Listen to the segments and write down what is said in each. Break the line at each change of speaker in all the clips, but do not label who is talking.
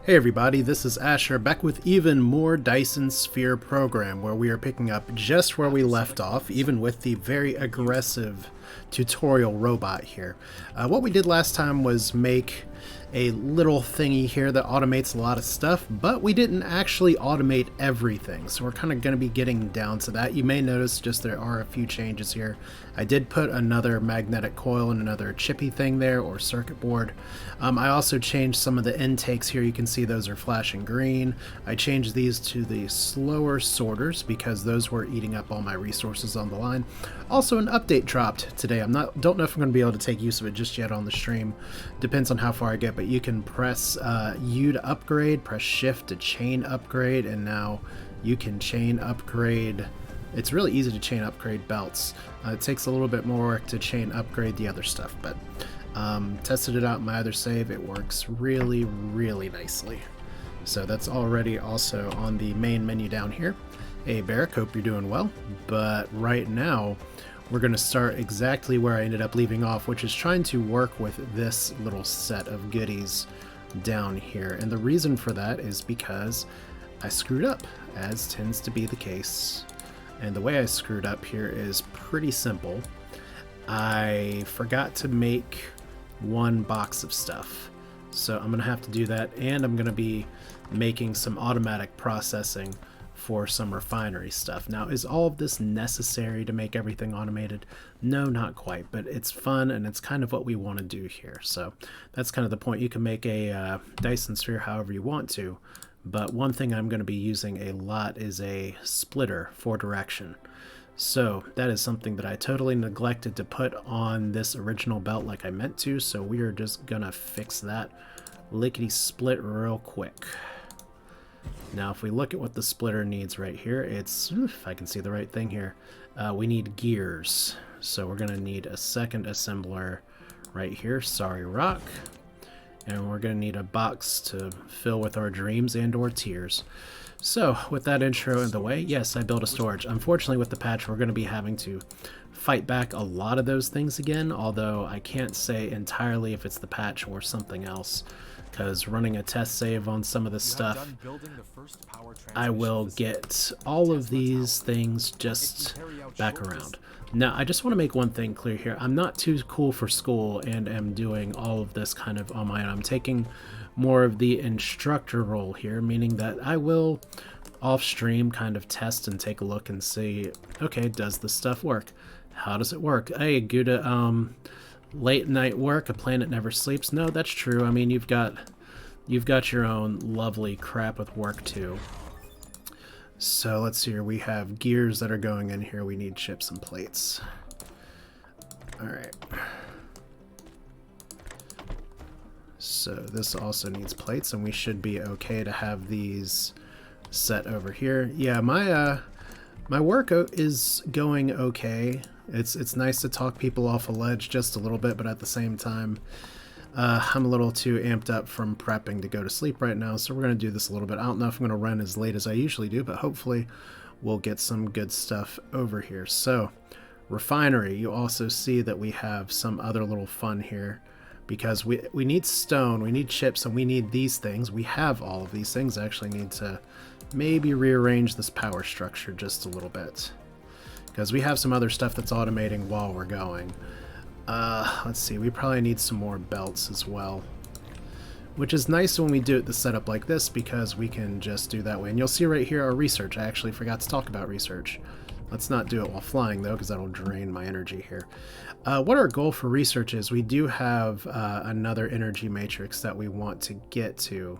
Hey everybody, this is Asher back with even more Dyson Sphere Program, where we are picking up just where we left off, even with the very aggressive tutorial robot here. What we did last time was make a little thingy here that automates a lot of stuff, but we didn't actually automate everything, so we're kind of going to be getting down to that. You may notice just there are a few changes here. I did put another magnetic coil and another chippy thing there, or circuit board. I also changed some of the intakes here. You can see those are flashing green. I changed these to the slower sorters because those were eating up all my resources on the line. Also, an update dropped today. Don't know if I'm going to be able to take use of it just yet on the stream. Depends on how far I get, but you can press U to upgrade, press Shift to chain upgrade, and now you can chain upgrade. It's really easy to chain upgrade belts. It takes a little bit more work to chain upgrade the other stuff, but tested it out in my other save. It works really, really nicely. So that's already also on the main menu down here. Hey Barrick, hope you're doing well. But right now, we're going to start exactly where I ended up leaving off, which is trying to work with this little set of goodies down here. And the reason for that is because I screwed up, as tends to be the case. And the way I screwed up here is pretty simple. I forgot to make one box of stuff. So I'm going to have to do that, and I'm going to be making some automatic processing for some refinery stuff. Now, is all of this necessary to make everything automated? No, not quite, but it's fun and it's kind of what we want to do here. So that's kind of the point. You can make a Dyson Sphere however you want to, but one thing I'm going to be using a lot is a splitter for direction. So that is something that I totally neglected to put on this original belt like I meant to, so we are just gonna fix that lickety split real quick. Now if we look at what the splitter needs right here, it's, if I can see the right thing here, we need gears. So we're gonna need a second assembler right here, sorry rock, and we're gonna need a box to fill with our dreams and or tears. So, with that intro in the way, yes, I built a storage. Unfortunately, with the patch, we're going to be having to fight back a lot of those things again, although I can't say entirely if it's the patch or something else, because running a test save on some of this stuff, I will get all of these things just back around. Now, I just want to make one thing clear here. I'm not too cool for school and am doing all of this kind of on my own. I'm taking more of the instructor role here, meaning that I will off stream kind of test and take a look and see, okay, does this stuff work? How does it work? Hey, good late night work, a planet never sleeps. No, that's true. I mean, you've got your own lovely crap with work too. So let's see here. We have gears that are going in here. We need chips and plates. All right. So this also needs plates, and we should be okay to have these set over here. Yeah, my work is going okay. It's nice to talk people off a ledge just a little bit, but at the same time, I'm a little too amped up from prepping to go to sleep right now, so we're going to do this a little bit. I don't know if I'm going to run as late as I usually do, but hopefully we'll get some good stuff over here. So, refinery, you also see that we have some other little fun here. Because we need stone, we need chips, and we need these things. We have all of these things. I actually need to maybe rearrange this power structure just a little bit. Because we have some other stuff that's automating while we're going. Let's see, we probably need some more belts as well. Which is nice when we do it the setup like this, because we can just do that way. And you'll see right here our research. I actually forgot to talk about research. Let's not do it while flying, though, because that'll drain my energy here. What our goal for research is, we do have another energy matrix that we want to get to.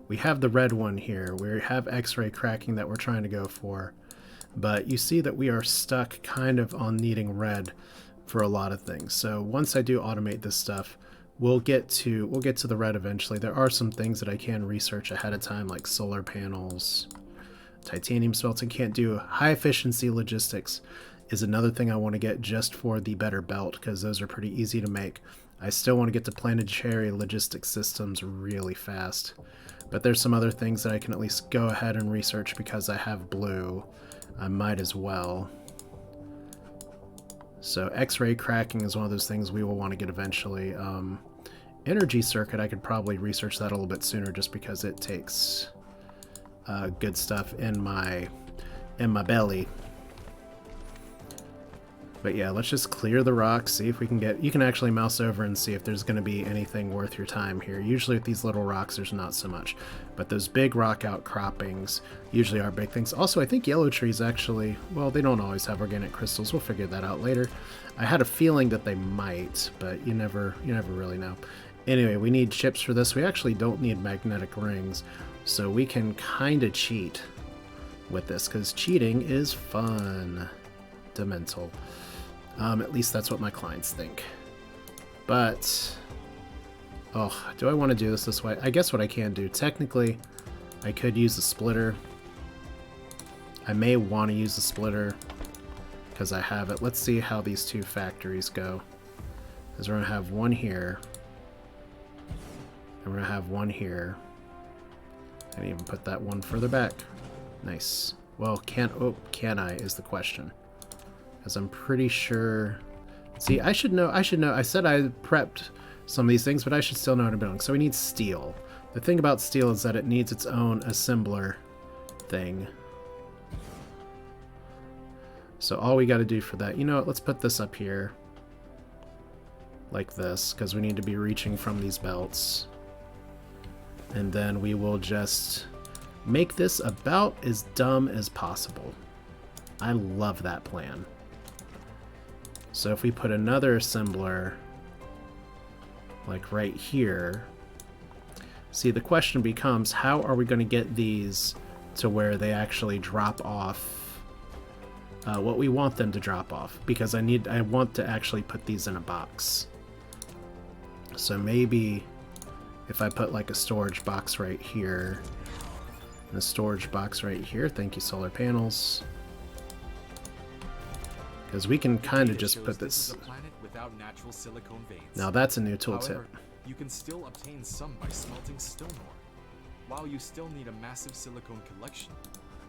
We have the red one here. We have X-ray cracking that we're trying to go for. But you see that we are stuck kind of on needing red for a lot of things. So once I do automate this stuff, we'll get to the red eventually. There are some things that I can research ahead of time, like solar panels. Titanium smelting can't do. High efficiency logistics is another thing I want to get just for the better belt, because those are pretty easy to make. I still want to get to planetary logistics systems really fast. But there's some other things that I can at least go ahead and research because I have blue. I might as well. So X-ray cracking is one of those things we will want to get eventually. Energy circuit, I could probably research that a little bit sooner just because it takes good stuff in my belly. But yeah, let's just clear the rocks, see if we can get... You can actually mouse over and see if there's going to be anything worth your time here. Usually with these little rocks, there's not so much. But those big rock outcroppings usually are big things. Also, I think yellow trees actually... Well, they don't always have organic crystals. We'll figure that out later. I had a feeling that they might, but you never really know. Anyway, we need chips for this. We actually don't need magnetic rings, so we can kind of cheat with this, because cheating is fun. Demental. At least that's what my clients think. But, oh, do I want to do this way? I guess what I can do, technically, I could use a splitter. I may want to use a splitter because I have it. Let's see how these two factories go. Because we're going to have one here. And we're going to have one here. And even put that one further back. Nice. Well, can I is the question. Because I'm pretty sure... See, I should know. I said I prepped some of these things, but I should still know how to build. So we need steel. The thing about steel is that it needs its own assembler thing. So all we got to do for that... You know what? Let's put this up here. Like this, because we need to be reaching from these belts. And then we will just make this about as dumb as possible. I love that plan. So if we put another assembler like right here, see, the question becomes, how are we going to get these to where they actually drop off what we want them to drop off? Because I want to actually put these in a box. So maybe if I put like a storage box right here and a storage box right here, thank you solar panels. Because we can kind of just put this... Now that's a new tooltip.
You can still obtain some by smelting stone ore. While you still need a massive silicone collection,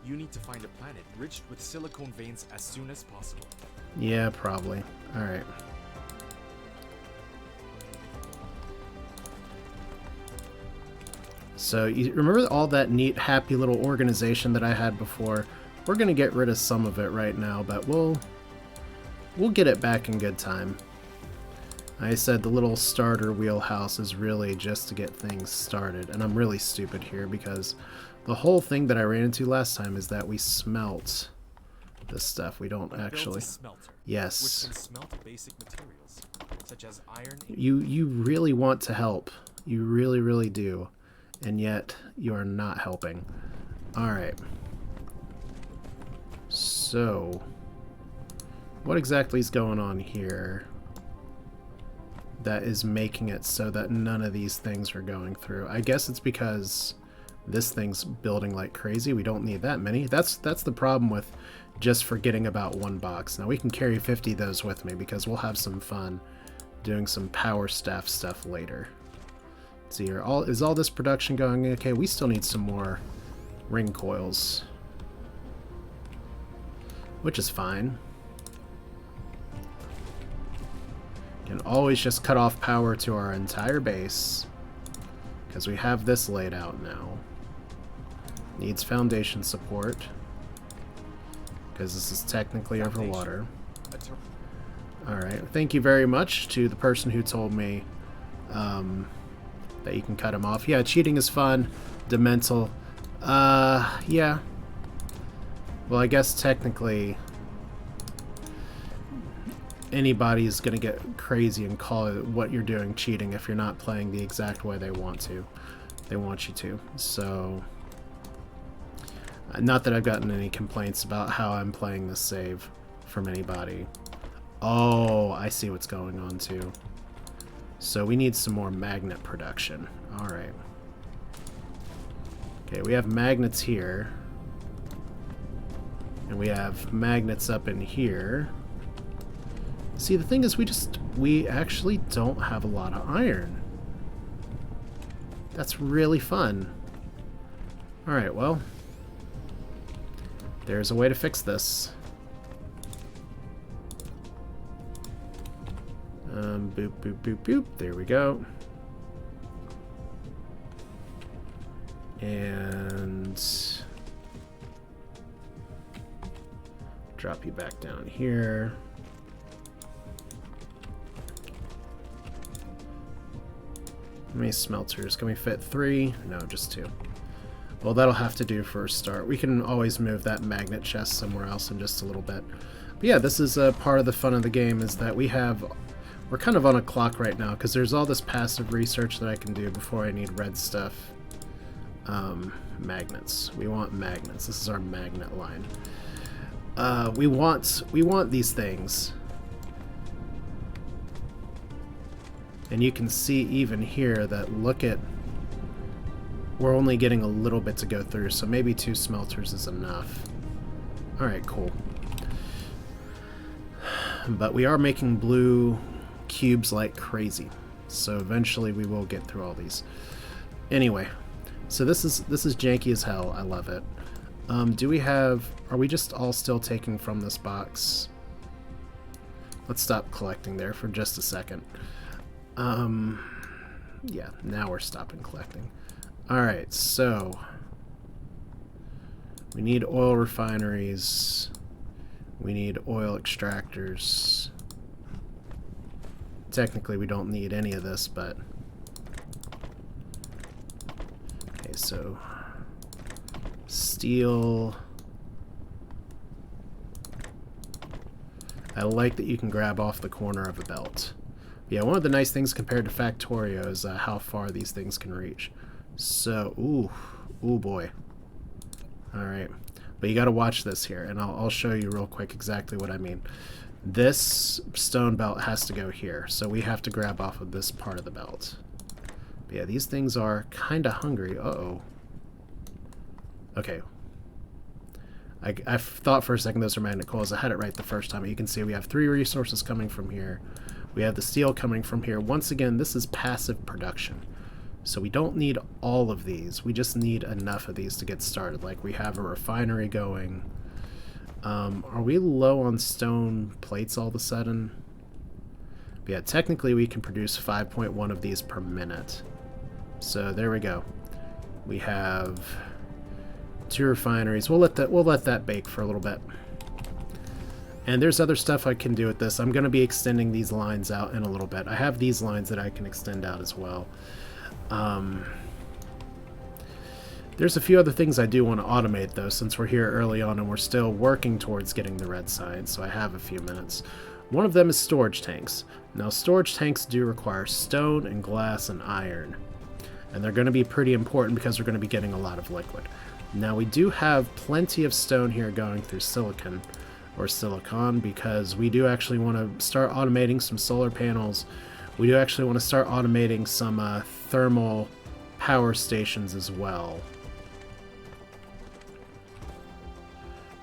you need to find a planet rich with silicone veins as soon as possible.
Yeah, probably. Alright. So you remember all that neat, happy little organization that I had before? We're going to get rid of some of it right now, but we'll get it back in good time. I said the little starter wheelhouse is really just to get things started, and I'm really stupid here because the whole thing that I ran into last time is that we smelt this stuff. We don't actually. Yes.
Which can smelt basic materials such as iron.
You really want to help. You really, really do, and yet you are not helping. All right. So, what exactly is going on here that is making it so that none of these things are going through? I guess it's because this thing's building like crazy. We don't need that many. That's the problem with just forgetting about one box. Now we can carry 50 of those with me because we'll have some fun doing some power staff stuff later. Let's see here. Is all this production going okay? We still need some more ring coils, which is fine. Can always just cut off power to our entire base because we have this laid out now. Needs foundation support because this is technically over water. Alright, thank you very much to the person who told me that you can cut them off. Yeah, cheating is fun. Demental. Yeah. Well, I guess technically anybody's gonna get crazy and call it what you're doing cheating if you're not playing the exact way they want you to. So, not that I've gotten any complaints about how I'm playing this save from anybody. Oh, I see what's going on too. So we need some more magnet production. Alright. Okay, we have magnets here. And we have magnets up in here. See, the thing is we actually don't have a lot of iron. That's really fun. Alright, well, there's a way to fix this. Boop, boop, boop, boop. There we go. And drop you back down here. How many smelters? Can we fit 3? No, just 2. Well, that'll have to do for a start. We can always move that magnet chest somewhere else in just a little bit. But yeah, this is part of the fun of the game, is that we're kind of on a clock right now, because there's all this passive research that I can do before I need red stuff. Magnets. We want magnets. This is our magnet line. We want these things. And you can see even here that we're only getting a little bit to go through, so maybe 2 smelters is enough. Alright, cool. But we are making blue cubes like crazy, so eventually we will get through all these. Anyway, so this is janky as hell. I love it. Are we just all still taking from this box? Let's stop collecting there for just a second. Yeah, now we're stopping collecting. Alright, so we need oil refineries. We need oil extractors. Technically, we don't need any of this, but... Okay, so... Steel... I like that you can grab off the corner of a belt. Yeah, one of the nice things compared to Factorio is how far these things can reach. So, ooh boy. Alright. But you gotta watch this here, and I'll show you real quick exactly what I mean. This stone belt has to go here, so we have to grab off of this part of the belt. But yeah, these things are kinda hungry. Uh-oh. Okay. I thought for a second those were magnet coils. I had it right the first time. You can see we have 3 resources coming from here. We have the steel coming from here. Once again, this is passive production. So we don't need all of these. We just need enough of these to get started. Like, we have a refinery going. Are we low on stone plates all of a sudden? But yeah, technically we can produce 5.1 of these per minute. So there we go. We have 2 refineries. We'll let that bake for a little bit. And there's other stuff I can do with this. I'm going to be extending these lines out in a little bit. I have these lines that I can extend out as well. There's a few other things I do want to automate, though, since we're here early on and we're still working towards getting the red side, so I have a few minutes. One of them is storage tanks. Now, storage tanks do require stone and glass and iron, and they're going to be pretty important because we're going to be getting a lot of liquid. Now, we do have plenty of stone here going through silicon, or silicon, because we do actually want to start automating some solar panels. We do actually want to start automating some thermal power stations as well.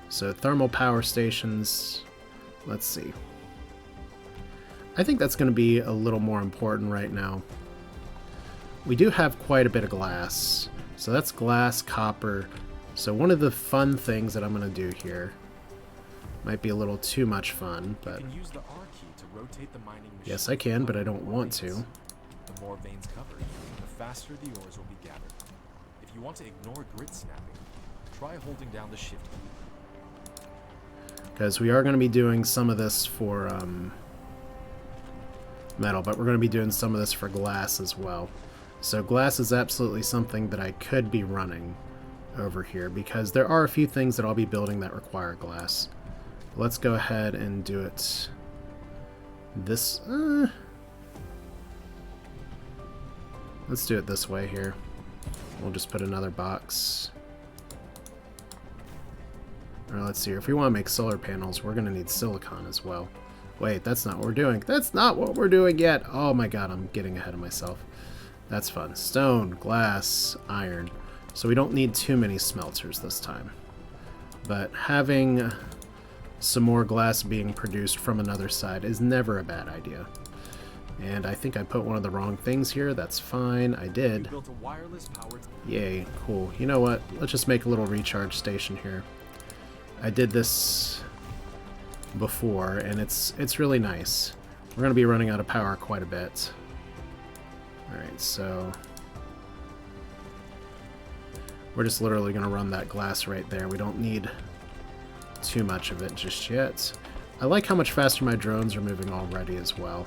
So thermal power stations, let's see. I think that's going to be a little more important right now. We do have quite a bit of glass. So that's glass, copper. So one of the fun things that I'm going to do here might be a little too much fun, but...
You can use the R key to rotate the mining machine.
Yes, I can, but I don't want to.
The more veins covered, the faster the ores will be gathered. If you want to ignore grid snapping, try holding down the shift key.
Because we are going to be doing some of this for metal, but we're going to be doing some of this for glass as well. So glass is absolutely something that I could be running over here, because there are a few things that I'll be building that require glass. Let's go ahead and do it this... let's do it this way here. We'll just put another box. Or let's see, if we want to make solar panels, we're going to need silicon as well. Wait, that's not what we're doing. That's not what we're doing yet! Oh my god, I'm getting ahead of myself. That's fun. Stone, glass, iron. So we don't need too many smelters this time. But having some more glass being produced from another side is never a bad idea. And I think I put one of the wrong things here. That's fine. I did. Yay, cool. You know what? Let's just make a little recharge station here. I did this before, and it's really nice. We're going to be running out of power quite a bit. Alright, so... We're just literally going to run that glass right there. We don't need too much of it just yet. I like how much faster my drones are moving already as well.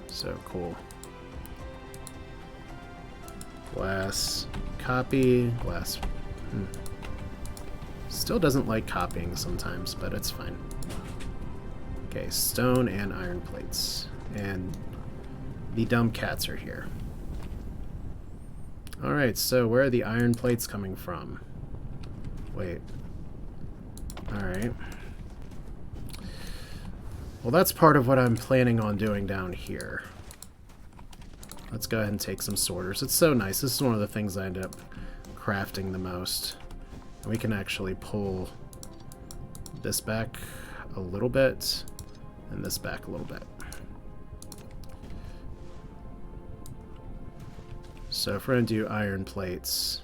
So cool. Glass, copy, glass. Still doesn't like copying sometimes, but it's fine. Okay, stone and iron plates. And the dumb cats are here. Alright, so where are the iron plates coming from? Wait. Alright. Well, that's part of what I'm planning on doing down here. Let's go ahead and take some sorters. It's so nice. This is one of the things I end up crafting the most. And we can actually pull this back a little bit and this back a little bit. So if we're going to do iron plates,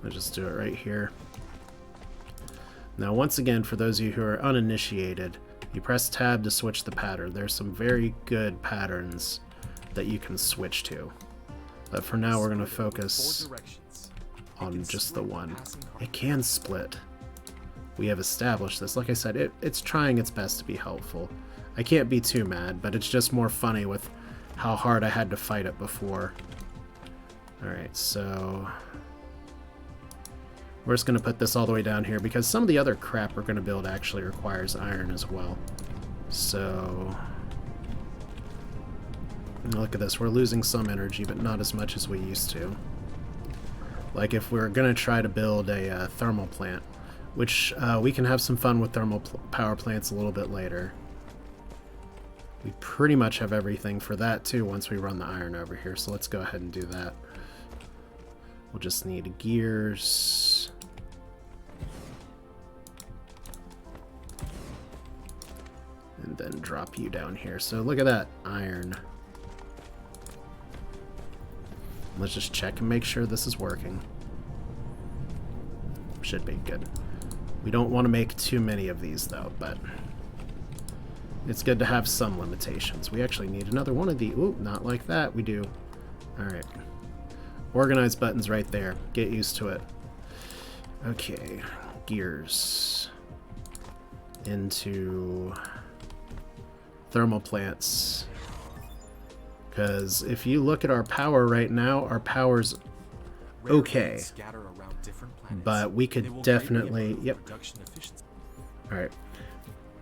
I'll just do it right here. Now once again, for those of you who are uninitiated, you press tab to switch the pattern. There's some very good patterns that you can switch to. But for now we're going to focus on just the one. It can split. We have established this. Like I said, it's trying its best to be helpful. I can't be too mad, but it's just more funny with how hard I had to fight it before. Alright, so we're just going to put this all the way down here because some of the other crap we're going to build actually requires iron as well. So look at this, we're losing some energy, but not as much as we used to. Like if we're going to try to build a thermal plant, which we can have some fun with thermal power plants a little bit later. We pretty much have everything for that too once we run the iron over here, so let's go ahead and do that. We'll just need gears. And then drop you down here. So look at that, iron. Let's just check and make sure this is working. Should be good. We don't want to make too many of these though, but it's good to have some limitations. We actually need another one of these. Ooh, not like that. We do. Alright. Organize buttons right there. Get used to it. Okay. Gears. Into thermal plants. Because if you look at our power right now, our power's okay. But we could definitely... Yep. Alright.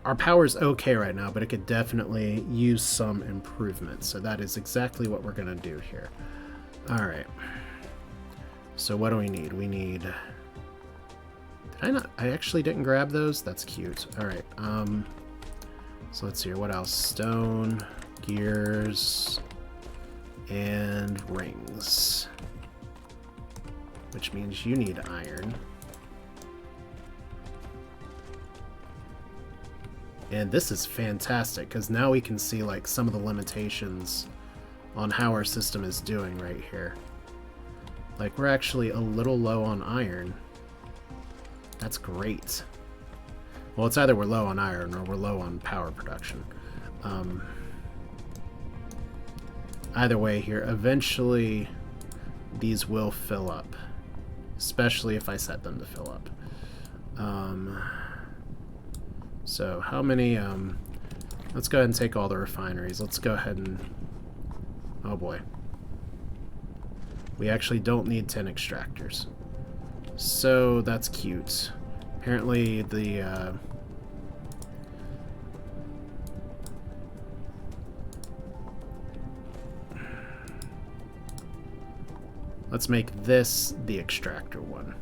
Our power's okay right now, but it could definitely use some improvement. So that is exactly what we're going to do here. Alright. So what do we need? We need... Did I not? I actually didn't grab those? That's cute. Alright. So let's see. What else? Stone, gears, and rings. Which means you need iron. And this is fantastic, because now we can see like some of the limitations on how our system is doing right here. Like, we're actually a little low on iron. That's great. Well, it's either we're low on iron or we're low on power production. Either way here, eventually these will fill up. Especially if I set them to fill up. So how many, let's go ahead and take all the refineries. Let's go ahead and, oh boy. We actually don't need 10 extractors. So that's cute. Apparently the, let's make this the extractor one.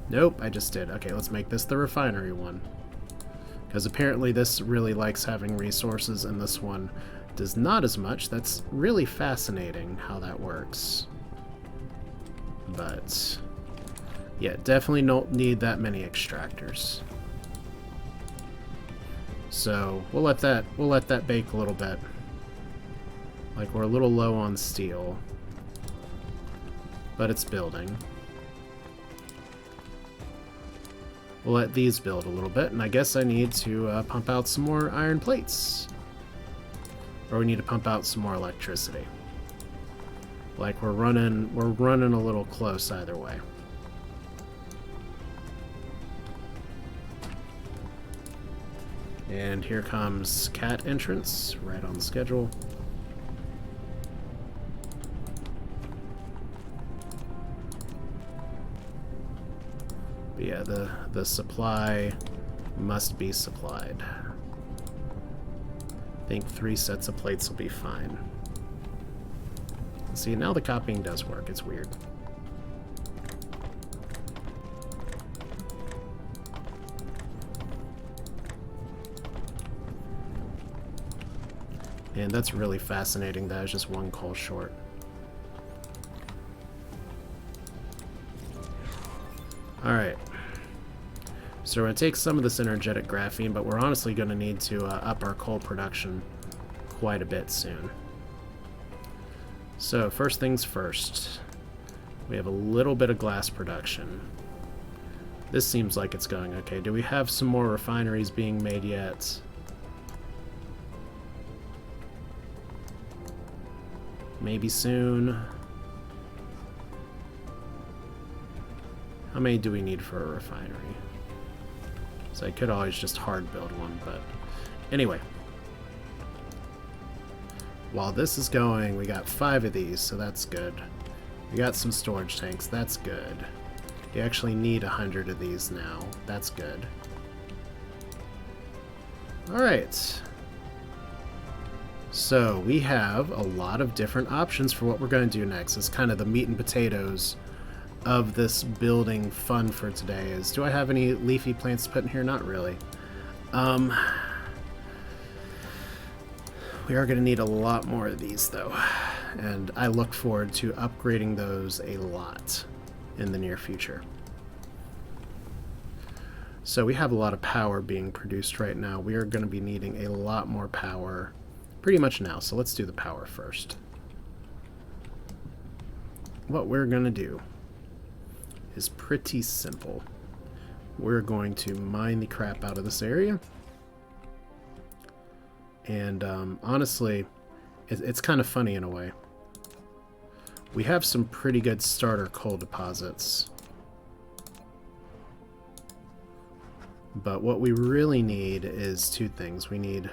Nope, I just did. Okay, let's make this the refinery one. Because apparently this really likes having resources and this one does not as much. That's really fascinating how that works. But yeah, definitely don't need that many extractors. So we'll let that bake a little bit. Like, we're a little low on steel, but it's building. We'll let these build a little bit, and I guess I need to pump out some more iron plates. or we need to pump out some more electricity. Like we're running a little close either way. And here comes cat entrance, right on the schedule. But yeah, the supply must be supplied. I think 3 sets of plates will be fine. See, now the copying does work. It's weird. And that's really fascinating that I was just 1 coal short. Alright. So we're going to take some of this energetic graphene, but we're honestly going to need to up our coal production quite a bit soon. So first things first. We have a little bit of glass production. This seems like it's going okay. Do we have some more refineries being made yet? Maybe soon. How many do we need for a refinery? So I could always just hard build one, but anyway. While this is going, we got 5 of these, so that's good. We got some storage tanks, that's good. You actually need 100 of these now, that's good. Alright. So we have a lot of different options for what we're going to do next. It's kind of the meat and potatoes of this building fun for today. Is, do I have any leafy plants to put in here? Not really. We are going to need a lot more of these though, and I look forward to upgrading those a lot in the near future. So we have a lot of power being produced right now. We are going to be needing a lot more power pretty much now, so let's do the power first. What we're going to do is pretty simple. We're going to mine the crap out of this area. And honestly, it's kind of funny in a way. We have some pretty good starter coal deposits. But what we really need is 2 things. We need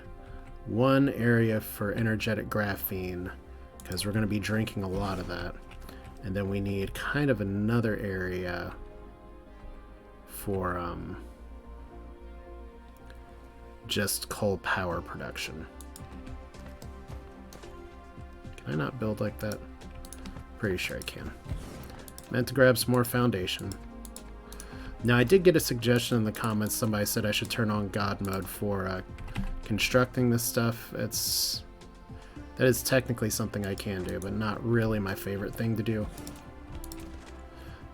1 area for energetic graphene, because we're going to be drinking a lot of that. And then we need kind of another area for just coal power production. Can I not build like that? Pretty sure I can. Meant to grab some more foundation. Now I did get a suggestion in the comments. Somebody said I should turn on God mode for constructing this stuff. That is technically something I can do, but not really my favorite thing to do.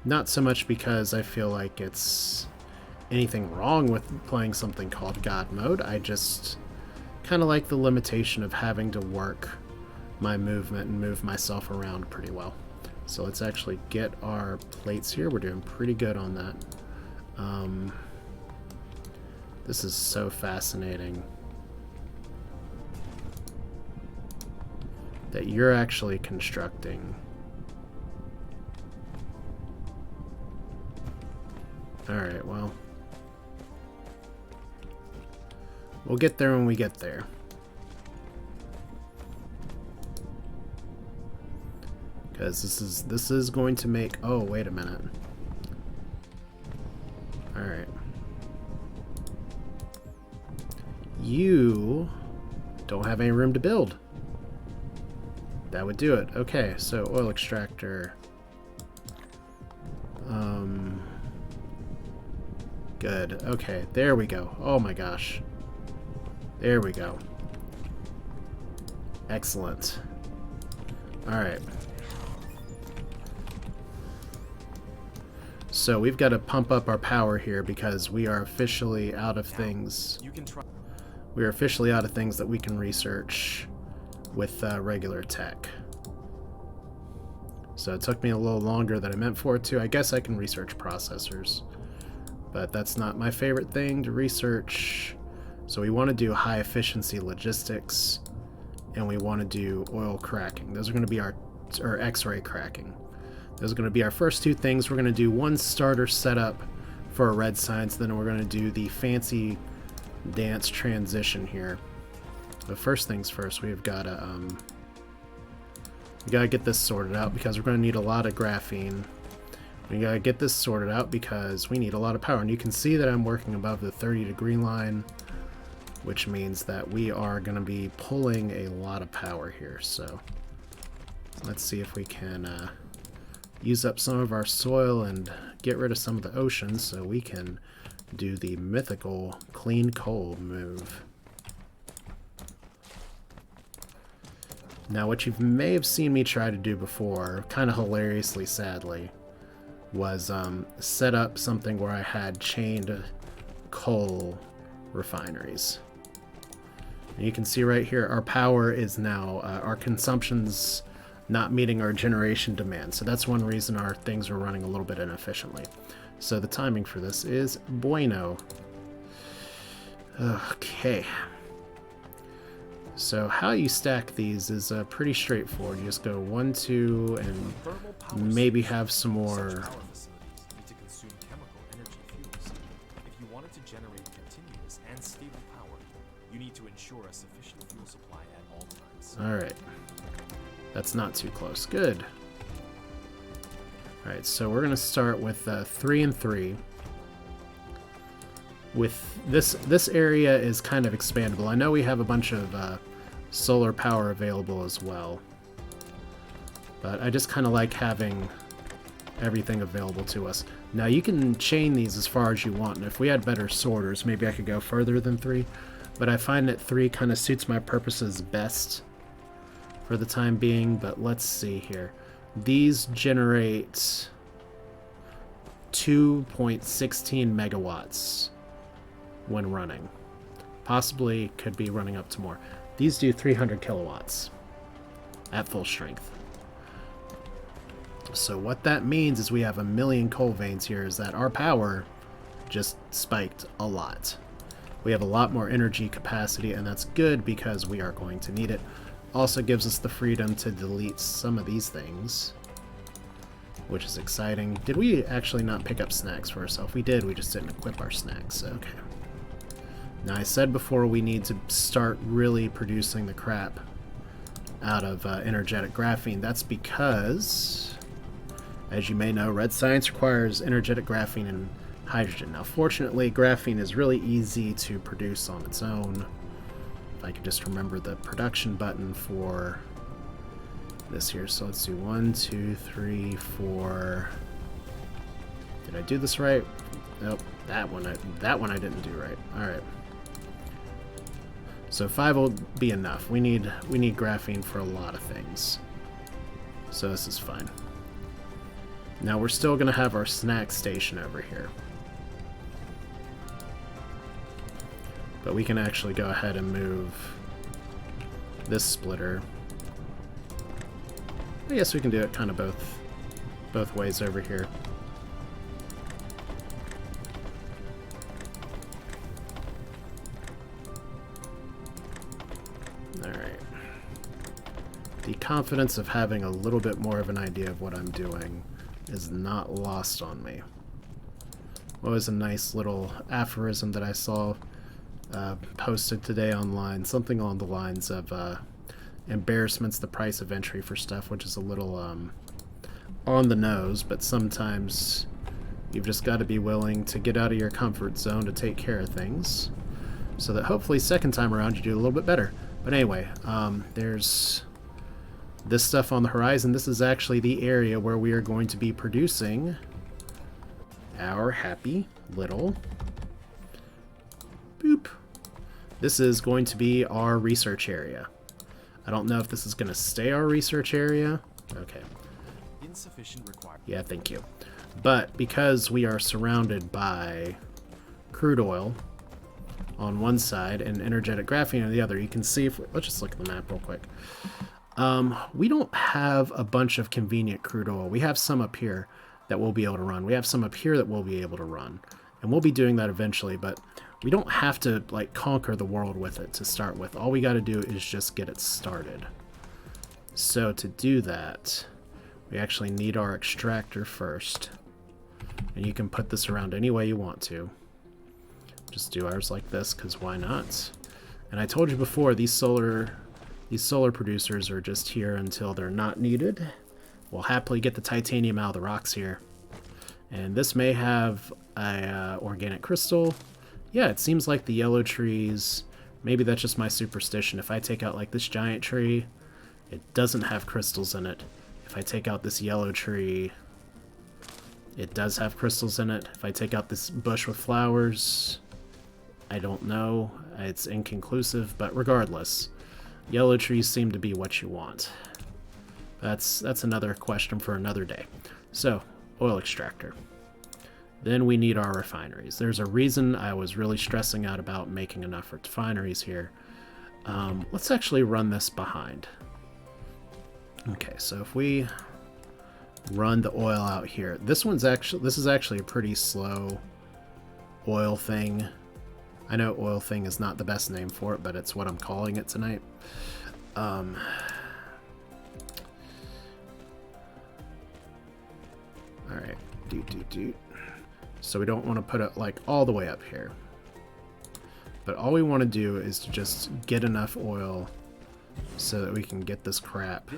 Not so much because I feel like it's anything wrong with playing something called God mode. I just kind of like the limitation of having to work my movement and move myself around pretty well. So let's actually get our plates here. We're doing pretty good on that. This is so fascinating that you're actually constructing. Alright, well, we'll get there when we get there. Because this is going to make... Oh, wait a minute. Alright. You don't have any room to build. That would do it. Okay, so oil extractor. Good. Okay, there we go. Oh my gosh. There we go. Excellent. Alright. So we've got to pump up our power here because we are officially out of things. We are officially out of things that we can research with regular tech. So it took me a little longer than I meant for it to. I guess I can research processors, but that's not my favorite thing to research. So we want to do high efficiency logistics and we want to do oil cracking. Those are going to be our X-ray cracking. Those are going to be our first two things. We're going to do one starter setup for a red science, then we're going to do the fancy dance transition here. But first things first, we've got to we gotta get this sorted out because we're going to need a lot of graphene. We gotta get this sorted out because we need a lot of power. And you can see that I'm working above the 30-degree line, which means that we are going to be pulling a lot of power here. So let's see if we can use up some of our soil and get rid of some of the oceans so we can do the mythical clean coal move. Now, what you may have seen me try to do before, kind of hilariously, sadly, was set up something where I had chained coal refineries. And you can see right here, our power is now, our consumption's not meeting our generation demand. So that's one reason our things are running a little bit inefficiently. So the timing for this is bueno. Okay. So how you stack these is pretty straightforward. You just go 1, 2, and maybe have some more.
Such power facilities need to consume chemical energy fuels. If you wanted to generate continuous and stable power, you need to ensure a sufficient fuel supply at all times.
Alright. That's not too close. Good. Alright, so we're going to start with 3 and 3. With this area is kind of expandable. I know we have a bunch of solar power available as well, but I just kind of like having everything available to us. Now you can chain these as far as you want, and if we had better sorters, maybe I could go further than 3, but I find that 3 kind of suits my purposes best for the time being. But let's see here. These generate 2.16 megawatts when running. Possibly could be running up to more. These do 300 kilowatts at full strength. So what that means is we have 1 million coal veins here, is that our power just spiked a lot. We have a lot more energy capacity, and that's good because we are going to need it. Also gives us the freedom to delete some of these things, which is exciting. Did we actually not pick up snacks for ourselves? We did, we just didn't equip our snacks. Okay. Now, I said before we need to start really producing the crap out of energetic graphene. That's because, as you may know, red science requires energetic graphene and hydrogen. Now, fortunately, graphene is really easy to produce on its own. If I could just remember the production button for this here. So let's do 1, 2, 3, 4. Did I do this right? Nope, that one I didn't do right. All right. So 5 will be enough. We need graphene for a lot of things. So this is fine. Now we're still going to have our snack station over here. But we can actually go ahead and move this splitter. I guess we can do it kind of both ways over here. Alright. The confidence of having a little bit more of an idea of what I'm doing is not lost on me. What was a nice little aphorism that I saw posted today online? Something along the lines of embarrassment's the price of entry for stuff, which is a little on the nose, but sometimes you've just got to be willing to get out of your comfort zone to take care of things, so that hopefully second time around you do a little bit better. But anyway, there's this stuff on the horizon. This is actually the area where we are going to be producing our happy little boop. This is going to be our research area. I don't know if this is going to stay our research area. Okay.
Insufficient requirement.
Yeah, thank you. But because we are surrounded by crude oil on one side and energetic graphene on the other, you can see, if let's just look at the map real quick. We don't have a bunch of convenient crude oil. We have some up here that we'll be able to run. We have some up here that we'll be able to run. And we'll be doing that eventually, but we don't have to like conquer the world with it to start with. All we got to do is just get it started. So to do that, we actually need our extractor first. And you can put this around any way you want to. Just do ours like this, because why not? And I told you before, these solar producers are just here until they're not needed. We'll happily get the titanium out of the rocks here. And this may have a organic crystal. Yeah, it seems like the yellow trees, maybe that's just my superstition. If I take out like this giant tree, it doesn't have crystals in it. If I take out this yellow tree, it does have crystals in it. If I take out this bush with flowers, I don't know. It's inconclusive, but regardless, yellow trees seem to be what you want. That's another question for another day. So, oil extractor. Then we need our refineries. There's a reason I was really stressing out about making enough refineries here. Let's actually run this behind. Okay, so if we run the oil out here, this is actually a pretty slow oil thing. I know oil thing is not the best name for it, but it's what I'm calling it tonight. Alright, so we don't want to put it like all the way up here, but all we want to do is to just get enough oil so that we can get this crap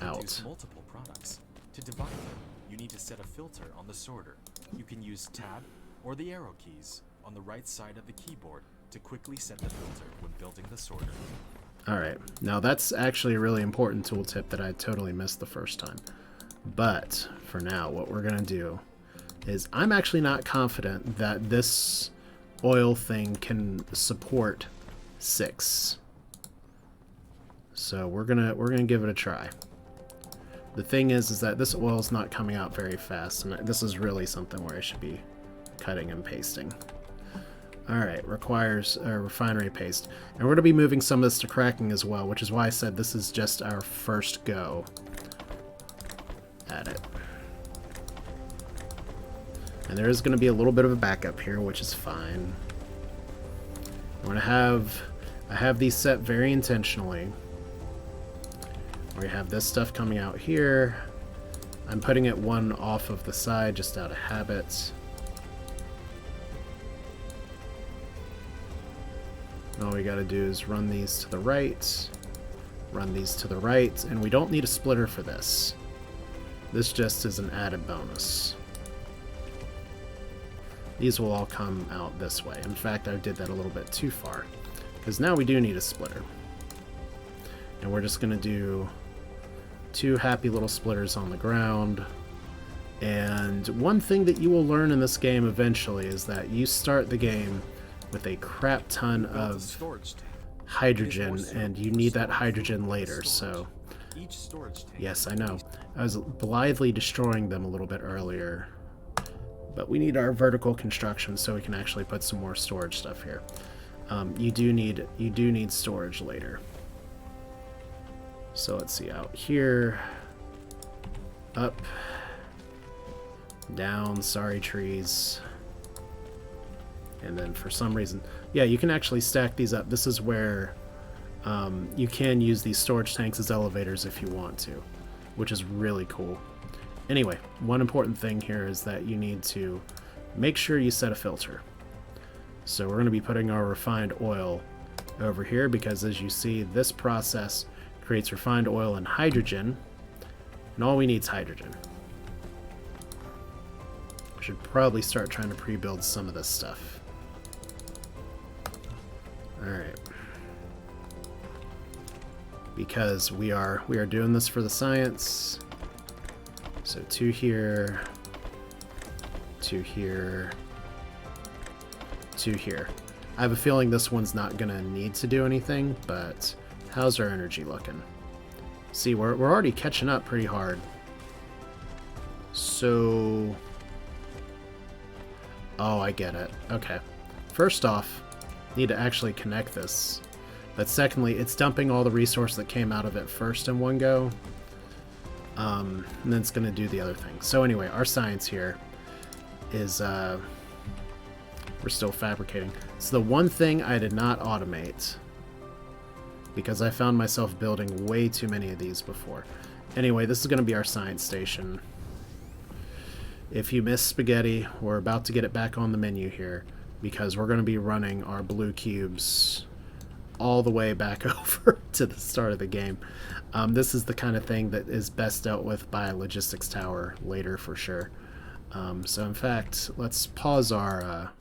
out.
Multiple products. To divide them, you need to set a filter on the sorter. You can use tab or the arrow keys on the right side of the keyboard to quickly set the filter when building the sorter.
Alright, now that's actually a really important tooltip that I totally missed the first time. But for now, what we're going to do is I'm actually not confident that this oil thing can support 6. So we're gonna give it a try. The thing is that this oil is not coming out very fast, and this is really something where I should be cutting and pasting. Alright, requires a refinery paste. And we're going to be moving some of this to cracking as well, which is why I said this is just our first go at it. And there is going to be a little bit of a backup here, which is fine. I have these set very intentionally. We have this stuff coming out here. I'm putting it one off of the side just out of habit. All we gotta do is run these to the right, run these to the right, and we don't need a splitter for this. This just is an added bonus. These will all come out this way. In fact, I did that a little bit too far, because now we do need a splitter. And we're just gonna do 2 happy little splitters on the ground. And one thing that you will learn in this game eventually is that you start the game with a crap ton of hydrogen, and you need that hydrogen later, so yes, I know. I was blithely destroying them a little bit earlier, but we need our vertical construction so we can actually put some more storage stuff here. You do need storage later. So let's see, out here, up, down, sorry trees. And then for some reason, yeah, you can actually stack these up. This is where you can use these storage tanks as elevators if you want to, which is really cool. Anyway, one important thing here is that you need to make sure you set a filter. So we're going to be putting our refined oil over here because, as you see, this process creates refined oil and hydrogen, and all we need is hydrogen. We should probably start trying to pre-build some of this stuff. Alright. Because we are doing this for the science. So 2 here, 2 here, 2 here. I have a feeling this one's not gonna need to do anything, but how's our energy looking? See, we're already catching up pretty hard. So, oh, I get it. Okay. First off, need to actually connect this. But secondly, it's dumping all the resource that came out of it first in one go. And then it's going to do the other thing. So anyway, our science here is We're still fabricating. It's the one thing I did not automate, because I found myself building way too many of these before. Anyway, this is going to be our science station. If you miss spaghetti, we're about to get it back on the menu here, because we're going to be running our blue cubes all the way back over to the start of the game. This is the kind of thing that is best dealt with by a logistics tower later for sure. So in fact, let's pause our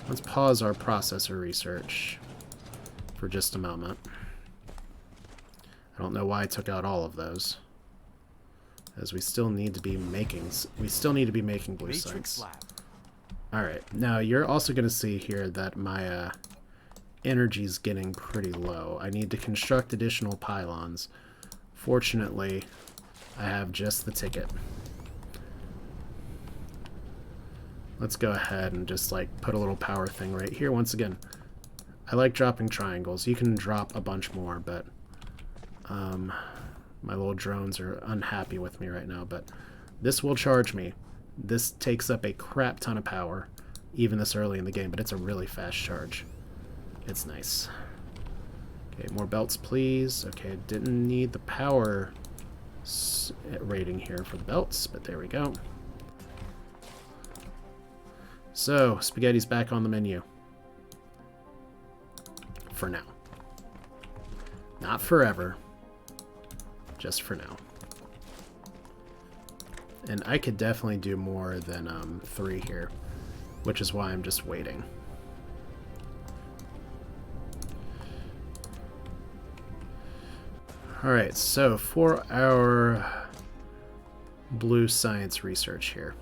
processor research for just a moment. I don't know why I took out all of those, as we still need to be making blue science. All right, now you're also going to see here that my energy's getting pretty low. I need to construct additional pylons. Fortunately, I have just the ticket. Let's go ahead and just like put a little power thing right here. Once again, I like dropping triangles. You can drop a bunch more, but my little drones are unhappy with me right now, but this will charge me. This takes up a crap ton of power, even this early in the game, but it's a really fast charge. It's nice. Okay, more belts, please. Okay, didn't need the power rating here for the belts, but there we go. So, spaghetti's back on the menu. For now. Not forever. Just for now. And I could definitely do more than 3 here, which is why I'm just waiting. Alright, so for our blue science research here,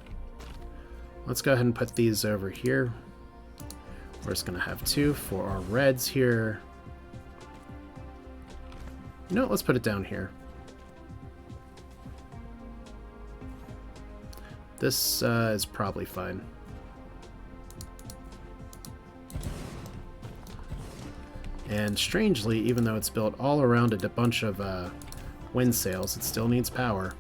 let's go ahead and put these over here. We're just going to have 2 for our reds here. You know what, let's put it down here. This is probably fine. And strangely, even though it's built all around a bunch of wind sails, it still needs power.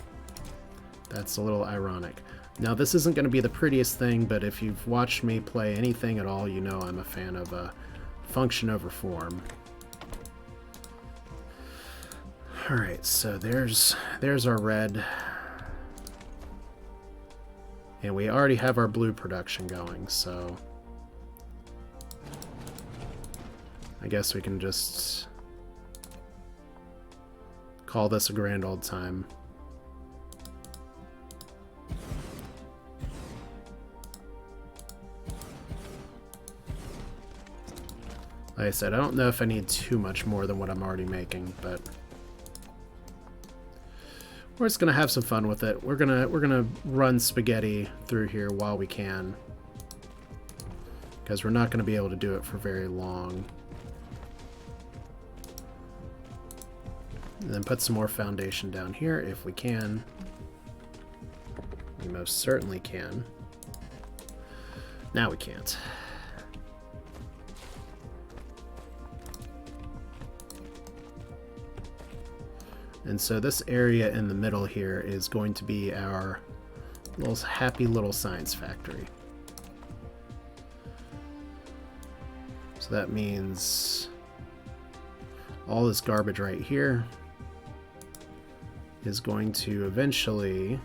That's a little ironic. Now, this isn't going to be the prettiest thing, but if you've watched me play anything at all, you know I'm a fan of function over form. Alright, so there's our red. And we already have our blue production going, so I guess we can just call this a grand old time. Like I said, I don't know if I need too much more than what I'm already making, but we're just gonna have some fun with it. We're gonna run spaghetti through here while we can, because we're not gonna be able to do it for very long. And then put some more foundation down here if we can. We most certainly can. Now we can't. And so this area in the middle here is going to be our happy little science factory. So that means all this garbage right here is going to eventually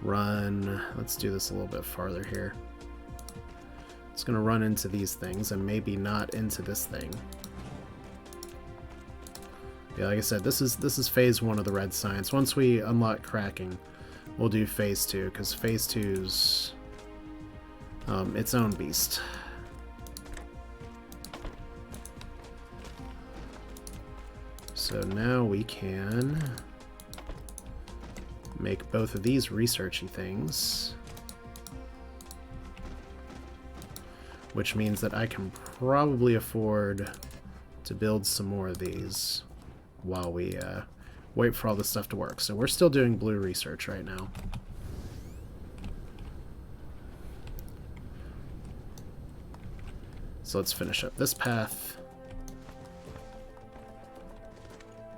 run, let's do this a little bit farther here. It's going to run into these things and maybe not into this thing. Yeah, like I said, this is phase 1 of the red science. Once we unlock cracking, we'll do phase 2, because phase 2's its own beast. So now we can make both of these researchy things, which means that I can probably afford to build some more of these while we wait for all this stuff to work. So we're still doing blue research right now. So let's finish up this path.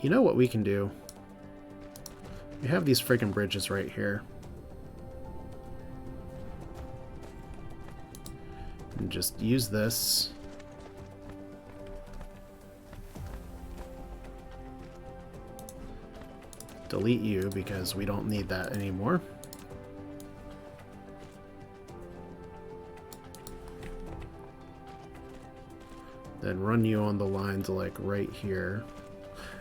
You know what we can do? We have these friggin' bridges right here. can just use this. Delete you because we don't need that anymore. Then run you on the line to like right here.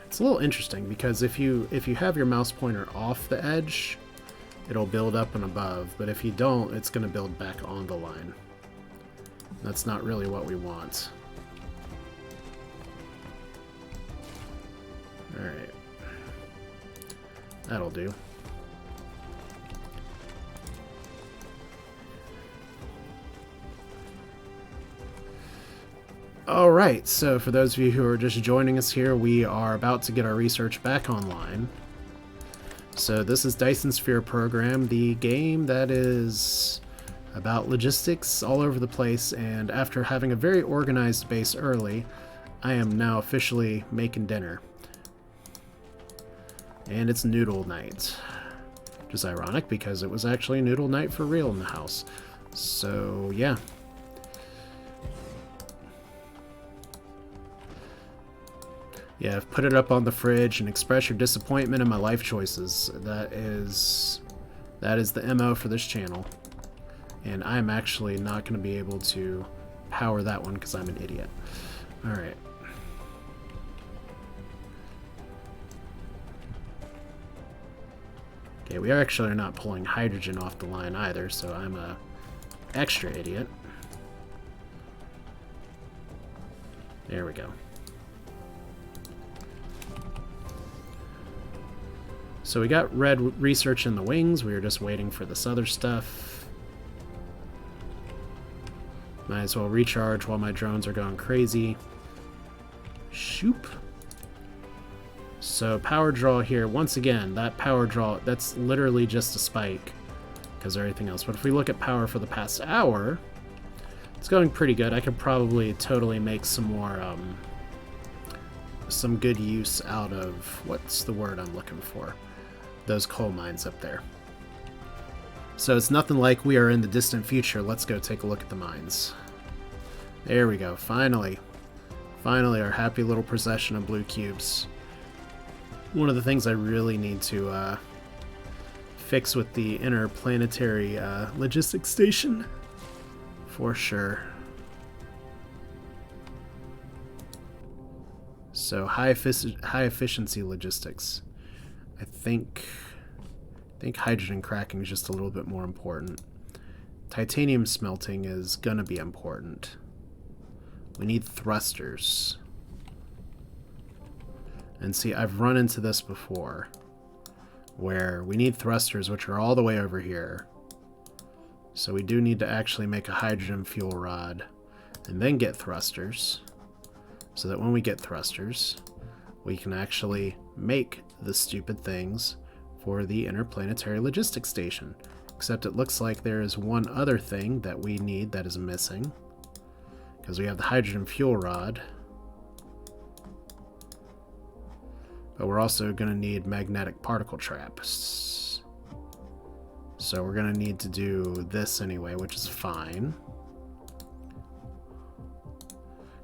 It's a little interesting because if you have your mouse pointer off the edge, it'll build up and above, but if you don't, it's going to build back on the line. That's not really what we want. Alright. That'll do. Alright, so for those of you who are just joining us here, we are about to get our research back online. So this is Dyson Sphere Program, the game that is about logistics all over the place, and after having a very organized base early, I am now officially making dinner. And it's noodle night. Which is ironic because it was actually noodle night for real in the house. So, yeah. Yeah, I've put it up on the fridge and express your disappointment in my life choices. That is the MO for this channel. And I'm actually not going to be able to power that one because I'm an idiot. Alright. Okay, we actually are not pulling hydrogen off the line either, so I'm a extra idiot. There we go. So we got red research in the wings. We were just waiting for this other stuff. Might as well recharge while my drones are going crazy. Shoop. So power draw here, once again, that power draw, that's literally just a spike because of everything else. But if we look at power for the past hour, it's going pretty good. I could probably totally make some more, some good use out of, what's the word I'm looking for? Those coal mines up there. So it's nothing like we are in the distant future. Let's go take a look at the mines. There we go, finally. Finally, our happy little procession of blue cubes. One of the things I really need to fix with the interplanetary logistics station, for sure. So high efficiency logistics. I think hydrogen cracking is just a little bit more important. Titanium smelting is gonna be important. We need thrusters. And see, I've run into this before, where we need thrusters, which are all the way over here. So we do need to actually make a hydrogen fuel rod, and then get thrusters, so that when we get thrusters, we can actually make the stupid things for the interplanetary logistics station. Except it looks like there is one other thing that we need that is missing, because we have the hydrogen fuel rod. But we're also going to need magnetic particle traps. So we're going to need to do this anyway, which is fine.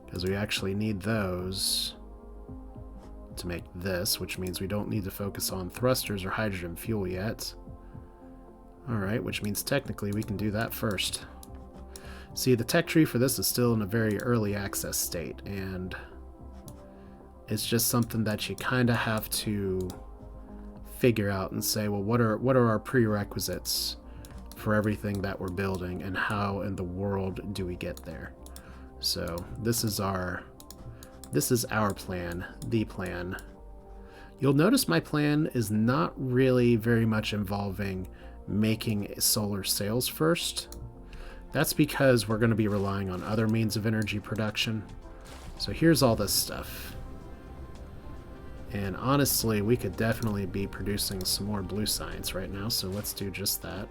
Because we actually need those to make this, which means we don't need to focus on thrusters or hydrogen fuel yet. Alright, which means technically we can do that first. See, the tech tree for this is still in a very early access state, and it's just something that you kind of have to figure out and say, well, what are our prerequisites for everything that we're building, and how in the world do we get there? So this is our plan, the plan. You'll notice my plan is not really very much involving making solar sails first. That's because we're going to be relying on other means of energy production. So here's all this stuff. And honestly, we could definitely be producing some more blue science right now, so let's do just that.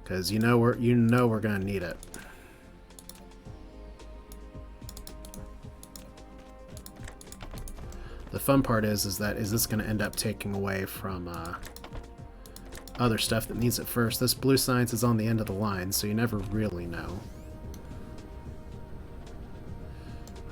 Because you know we're going to need it. The fun part is this going to end up taking away from other stuff that needs it first. This blue science is on the end of the line, so you never really know.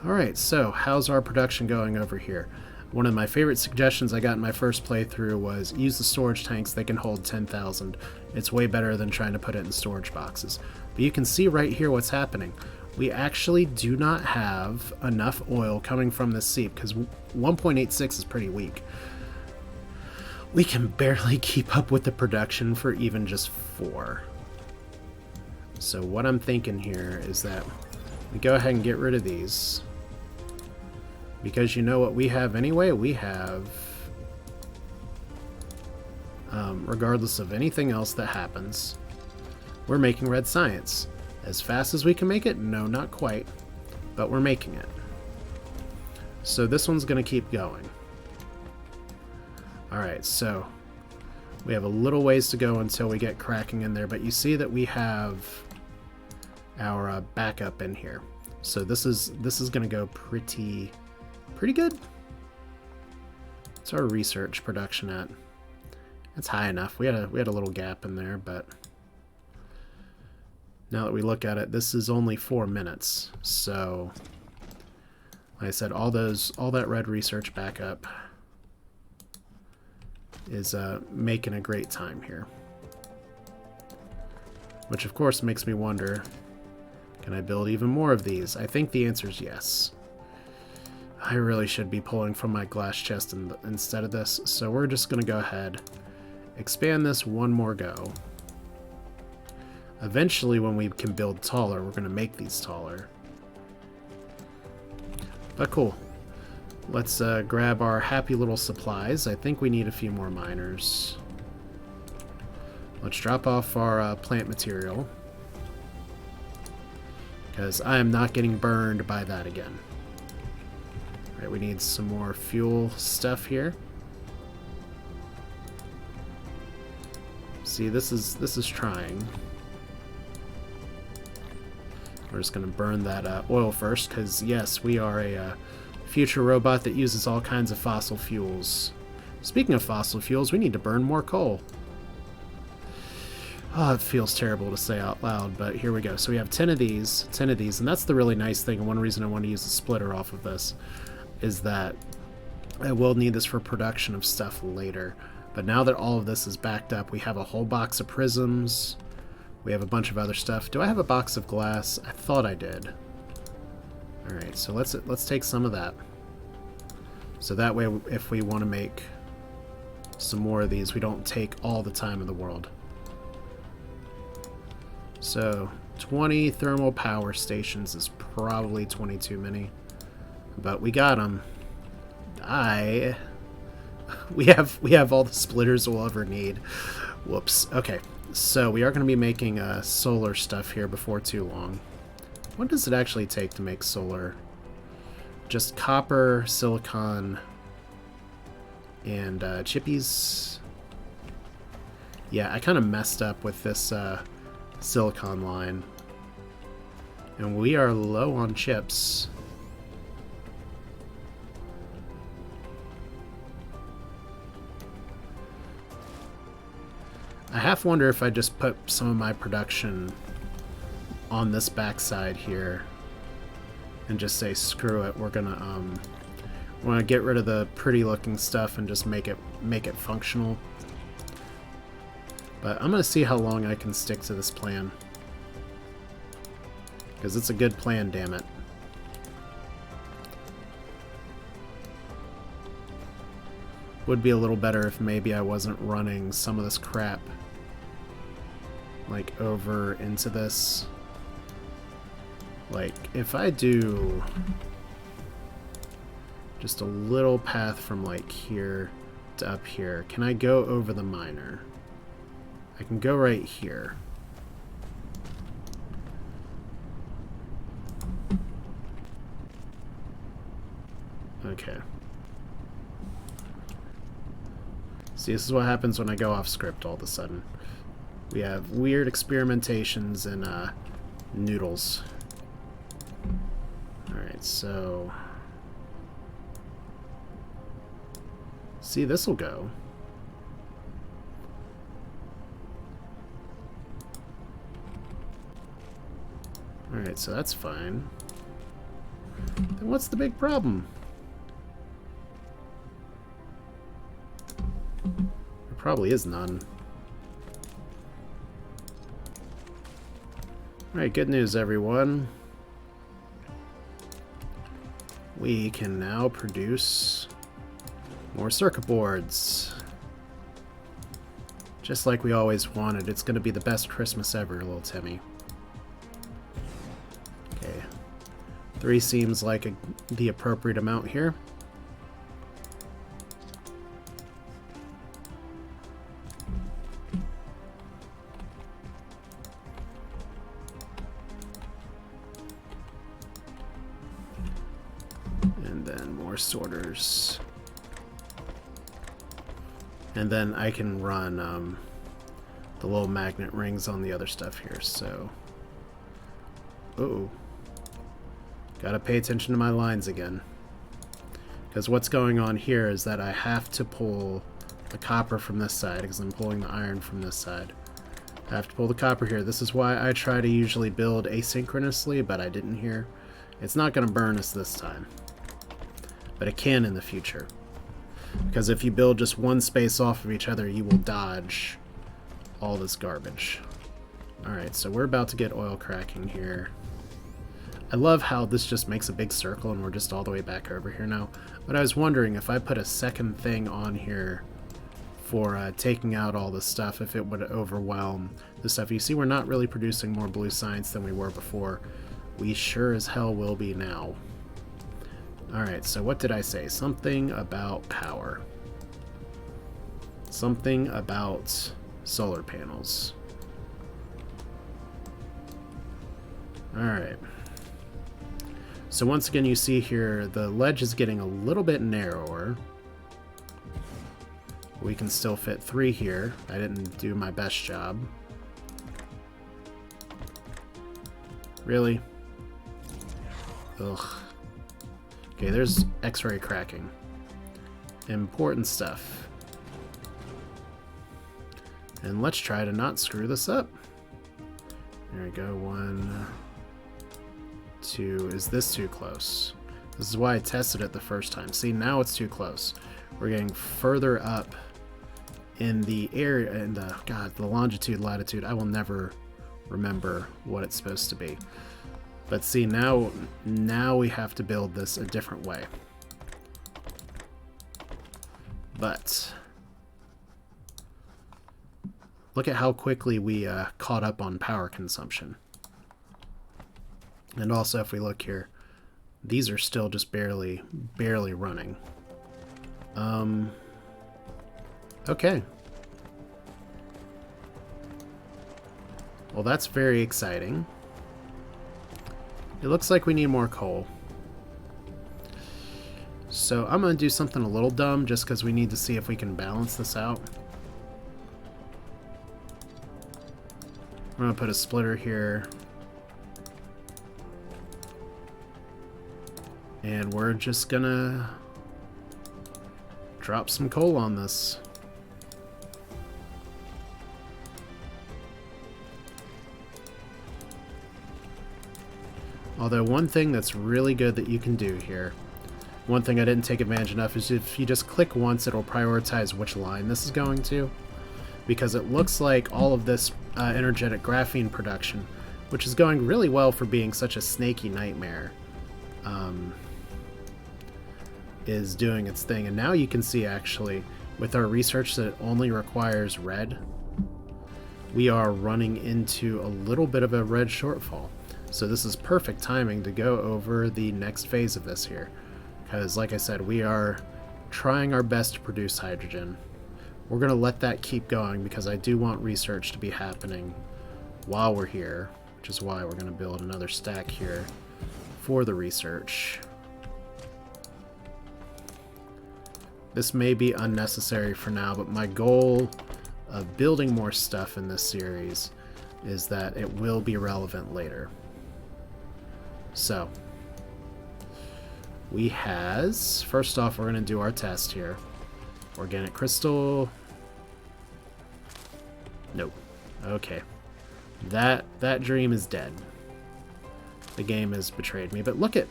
Alright, so how's our production going over here? One of my favorite suggestions I got in my first playthrough was use the storage tanks, they can hold 10,000. It's way better than trying to put it in storage boxes. But you can see right here what's happening. We actually do not have enough oil coming from this seep, because 1.86 is pretty weak. We can barely keep up with the production for even just 4. So what I'm thinking here is that we go ahead and get rid of these. Because you know what we have anyway? We have, regardless of anything else that happens, we're making red science. As fast as we can make it? No, not quite. But we're making it. So this one's going to keep going. Alright, so we have a little ways to go until we get cracking in there. But you see that we have our backup in here. So this is going to go pretty good. What's our research production at? It's high enough. We had a little gap in there, but now that we look at it, this is only 4 minutes. So, like I said, all that red research backup is making a great time here. Which of course makes me wonder, can I build even more of these? I think the answer is yes. I really should be pulling from my glass chest instead of this, so we're just going to go ahead, expand this one more go. Eventually, when we can build taller, we're going to make these taller. But cool. Let's grab our happy little supplies. I think we need a few more miners. Let's drop off our plant material, because I am not getting burned by that again. Right, we need some more fuel stuff here. See, this is trying. We're just going to burn that oil first, because yes, we are a future robot that uses all kinds of fossil fuels. Speaking of fossil fuels, we need to burn more coal. Oh, it feels terrible to say out loud, but here we go. So we have 10 of these, and that's the really nice thing, and one reason I want to use the splitter off of this is that I will need this for production of stuff later. But now that all of this is backed up, we have a whole box of prisms. We have a bunch of other stuff. Do I have a box of glass? I thought I did. Alright, so let's take some of that. So that way, if we want to make some more of these, we don't take all the time in the world. So 20 thermal power stations is probably 20 too many. But we got them. We have all the splitters we'll ever need. Whoops. Okay, so we are going to be making solar stuff here before too long. What does it actually take to make solar? Just copper, silicon, and chippies. Yeah, I kind of messed up with this silicon line. And we are low on chips. I half wonder if I just put some of my production on this backside here and just say screw it, we're gonna get rid of the pretty looking stuff and just make it functional. But I'm gonna see how long I can stick to this plan, because it's a good plan, damn it. Would be a little better if maybe I wasn't running some of this crap like over into this. Like if I do just a little path from like here to up here, can I go over the miner? I can go right here. Okay. See, this is what happens when I go off script all of a sudden. We have weird experimentations in noodles. Alright, so... See, this'll go. Alright, so that's fine. Then what's the big problem? There probably is none. Alright, good news, everyone. We can now produce more circuit boards. Just like we always wanted. It's going to be the best Christmas ever, little Timmy. Okay. 3 seems like the appropriate amount here. And then more sorters. And then I can run the little magnet rings on the other stuff here, so... Uh-oh. Gotta pay attention to my lines again. Because what's going on here is that I have to pull the copper from this side, because I'm pulling the iron from this side. I have to pull the copper here. This is why I try to usually build asynchronously, but I didn't here. It's not going to burn us this time. But it can in the future. Because if you build just one space off of each other, you will dodge all this garbage. Alright, so we're about to get oil cracking here. I love how this just makes a big circle and we're just all the way back over here now. But I was wondering if I put a second thing on here for taking out all this stuff, if it would overwhelm the stuff. You see, we're not really producing more blue science than we were before. We sure as hell will be now. Alright, so what did I say? Something about power. Something about solar panels. Alright. So once again, you see here, the ledge is getting a little bit narrower. We can still fit 3 here. I didn't do my best job. Really? Ugh. Okay, there's X-ray cracking. Important stuff. And let's try to not screw this up. There we go. 1, 2. Is this too close? This is why I tested it the first time. See, now it's too close. We're getting further up in the area, in the, God, the longitude, latitude. I will never remember what it's supposed to be. But see, now we have to build this a different way. But look at how quickly we caught up on power consumption. And also, if we look here, these are still just barely running. Okay. Well, that's very exciting. It looks like we need more coal. So I'm going to do something a little dumb just because we need to see if we can balance this out. I'm going to put a splitter here. And we're just going to drop some coal on this. Although one thing that's really good that you can do here, one thing I didn't take advantage of is if you just click once, it'll prioritize which line this is going to. Because it looks like all of this energetic graphene production, which is going really well for being such a snaky nightmare, is doing its thing. And now you can see actually with our research that it only requires red. We are running into a little bit of a red shortfall. So this is perfect timing to go over the next phase of this here. Because like I said, we are trying our best to produce hydrogen. We're going to let that keep going because I do want research to be happening while we're here. Which is why we're going to build another stack here for the research. This may be unnecessary for now, but my goal of building more stuff in this series is that it will be relevant later. So, we has, first off, we're going to do our test here. Organic crystal. Nope. Okay. That dream is dead. the game has betrayed me. But look at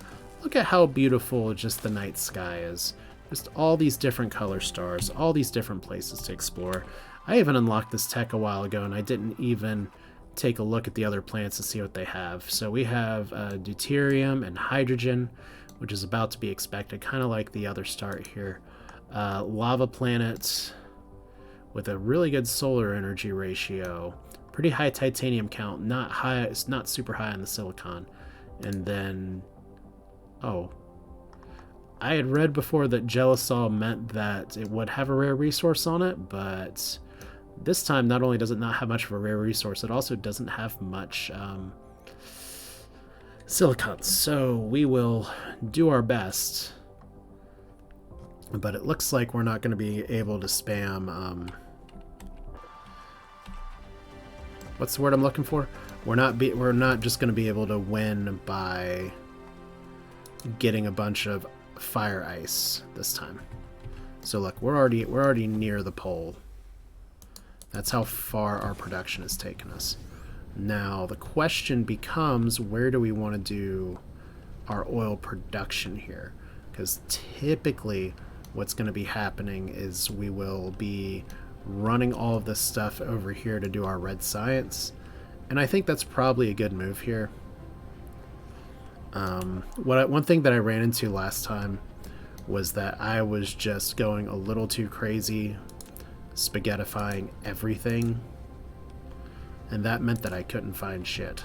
how beautiful just the night sky is. Just all these different color stars, all these different places to explore. I even unlocked this tech a while ago, and I didn't even take a look at the other planets to see what they have. So we have deuterium and hydrogen, which is about to be expected, kind of like the other star here. Lava planet with a really good solar energy ratio. Pretty high titanium count, not high, it's not super high on the silicon. And then, oh, I had read before that Gelisol meant that it would have a rare resource on it, but this time not only does it not have much of a rare resource, it also doesn't have much silicon. So we will do our best, but it looks like we're not going to be able to spam what's the word I'm looking for? We're not just going to be able to win by getting a bunch of fire ice this time. So look, we're already near the pole. That's how far our production has taken us. Now the question becomes, where do we want to do our oil production here? Because typically what's going to be happening is we will be running all of this stuff over here to do our red science, and I think that's probably a good move here. One thing that I ran into last time was that I was just going a little too crazy, spaghettifying everything, and that meant that I couldn't find shit.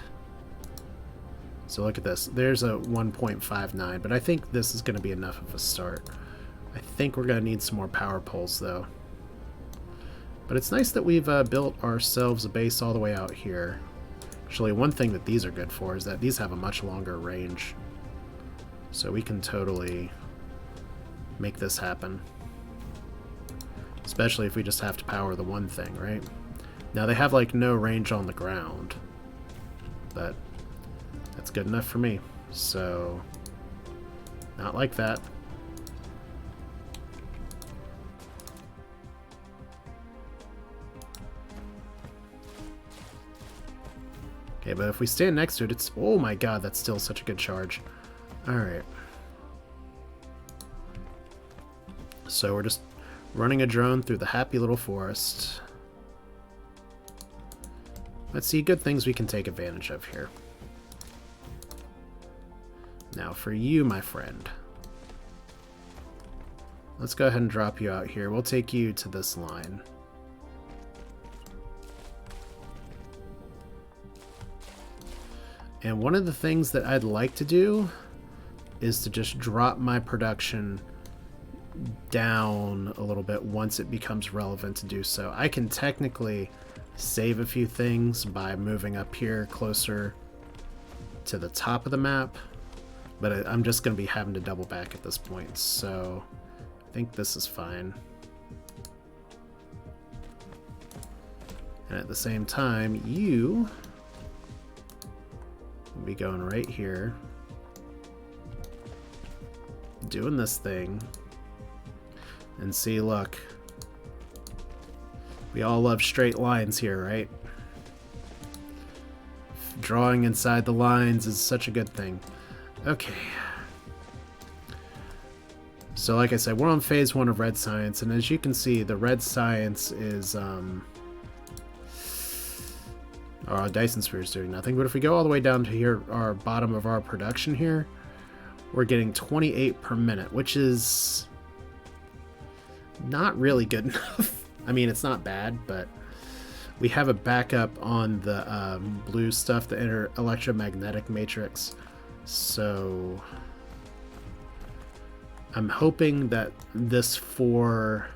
So look at this. There's a 1.59, but I think this is going to be enough of a start. I think we're going to need some more power poles, though. But it's nice that we've built ourselves a base all the way out here. Actually, one thing that these are good for is that these have a much longer range. So we can totally make this happen. Especially if we just have to power the one thing, right? Now they have like no range on the ground, but that's good enough for me. So, not like that. Okay, but if we stand next to it, it's... Oh my god, that's still such a good charge. Alright. So we're just running a drone through the happy little forest. Let's see good things we can take advantage of here. Now for you, my friend. Let's go ahead and drop you out here. We'll take you to this line. And one of the things that I'd like to do is to just drop my production down a little bit once it becomes relevant to do so. I can technically save a few things by moving up here closer to the top of the map, but I'm just going to be having to double back at this point, so I think this is fine. And at the same time, you will be going right here, doing this thing, and see, look, we all love straight lines here, right? Drawing inside the lines is such a good thing. Okay. So like I said, we're on phase 1 of red science, and as you can see, the red science is, our Dyson Sphere is doing nothing. But if we go all the way down to here, our bottom of our production here, we're getting 28 per minute, which is not really good enough. I mean, it's not bad, but we have a backup on the blue stuff, the electromagnetic matrix. So I'm hoping that this 4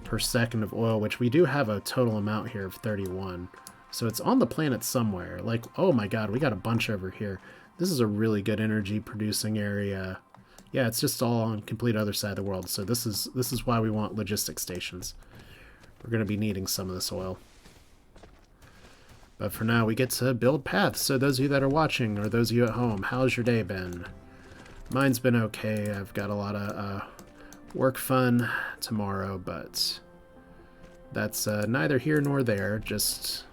per second of oil, which we do have a total amount here of 31. So it's on the planet somewhere. Like, oh my god, we got a bunch over here. This is a really good energy producing area. Yeah, it's just all on complete other side of the world. So this is why we want logistics stations. We're going to be needing some of this oil. But for now, we get to build paths. So those of you that are watching, or those of you at home, how's your day been? Mine's been okay. I've got a lot of work fun tomorrow, but that's neither here nor there. Just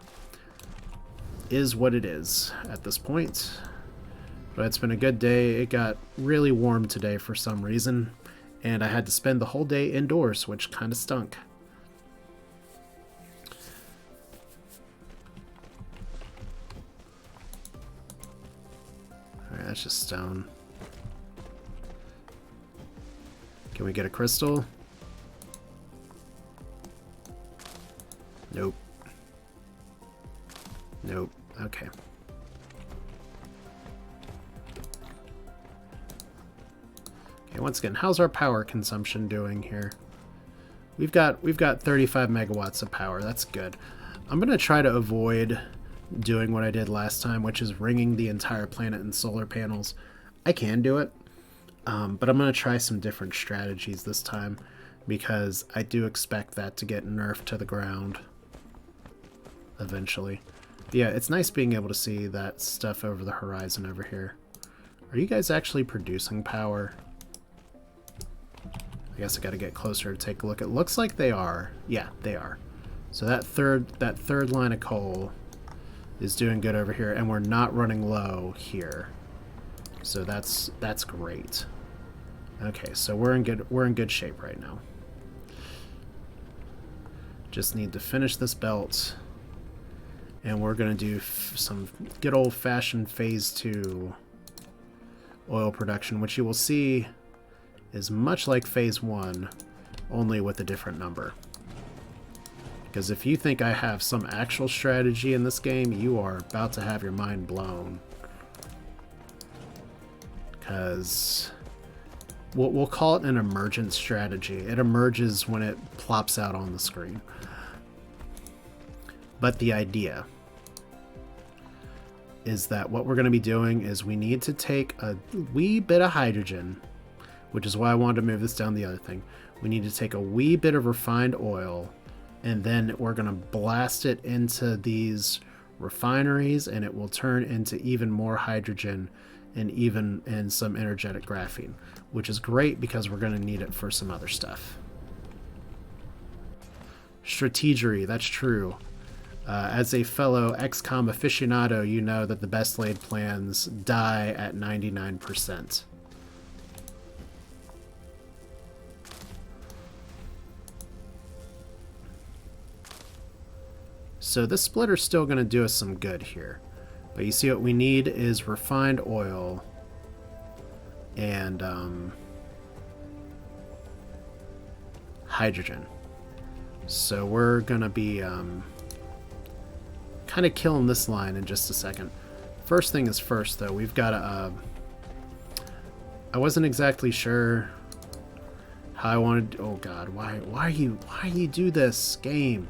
is what it is at this point. But it's been a good day. It got really warm today for some reason, and I had to spend the whole day indoors, which kind of stunk. Alright, that's just stone. Can we get a crystal? Nope. Nope. Okay. Okay, once again, how's our power consumption doing here? We've got 35 megawatts of power. That's good. I'm going to try to avoid doing what I did last time, which is ringing the entire planet in solar panels. I can do it, but I'm going to try some different strategies this time because I do expect that to get nerfed to the ground eventually. But yeah, it's nice being able to see that stuff over the horizon over here. Are you guys actually producing power? I guess I gotta get closer to take a look. It looks like they are. Yeah, they are. So that third line of coal is doing good over here, and we're not running low here. So that's great. Okay, so we're in good shape right now. Just need to finish this belt, and we're gonna do some good old-fashioned phase 2 oil production, which you will see is much like phase 1, only with a different number. Because if you think I have some actual strategy in this game, you are about to have your mind blown. Because we'll call it an emergent strategy. It emerges when it plops out on the screen. But the idea is that what we're going to be doing is we need to take a wee bit of hydrogen, which is why I wanted to move this down the other thing. We need to take a wee bit of refined oil, and then we're going to blast it into these refineries, and it will turn into even more hydrogen and some energetic graphene, which is great because we're going to need it for some other stuff. Strategery, that's true. As a fellow XCOM aficionado, you know that the best laid plans die at 99%. So this splitter's still going to do us some good here. But you see what we need is refined oil and hydrogen. So we're going to be kind of killing this line in just a second. First thing is first, though. We've got to... I wasn't exactly sure how I wanted... Oh, God. Why you do this? Game.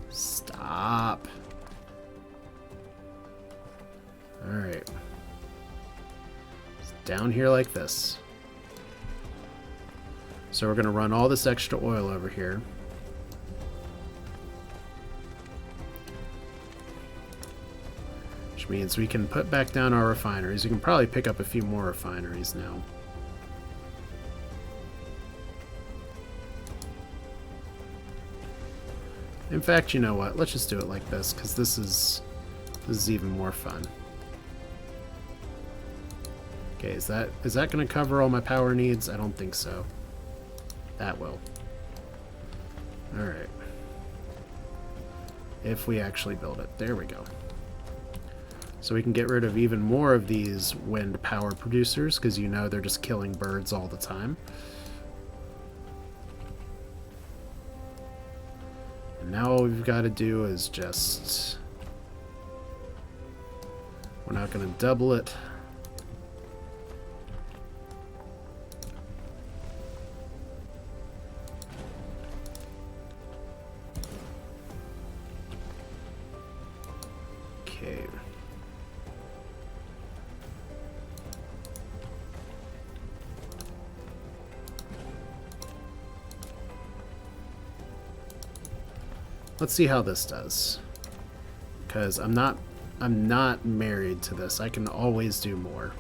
Stop. Alright. It's down here like this. So we're going to run all this extra oil over here. Which means we can put back down our refineries. We can probably pick up a few more refineries now. In fact, you know what? Let's just do it like this, because this is even more fun. Okay, is that going to cover all my power needs? I don't think so. That will. Alright. If we actually build it. There we go. So we can get rid of even more of these wind power producers, because you know they're just killing birds all the time. And now all we've got to do is just... We're not going to double it. Okay. Let's see how this does. Because I'm not married to this. I can always do more.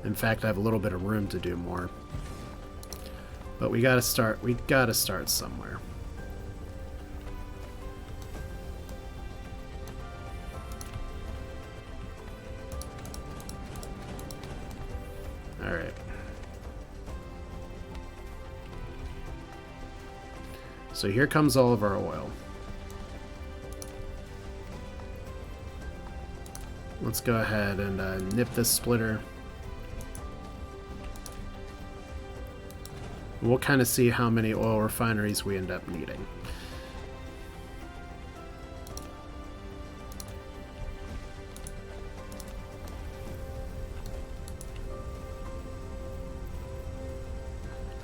In fact, I have a little bit of room to do more. But we gotta start somewhere. So here comes all of our oil. Let's go ahead and nip this splitter. We'll kind of see how many oil refineries we end up needing.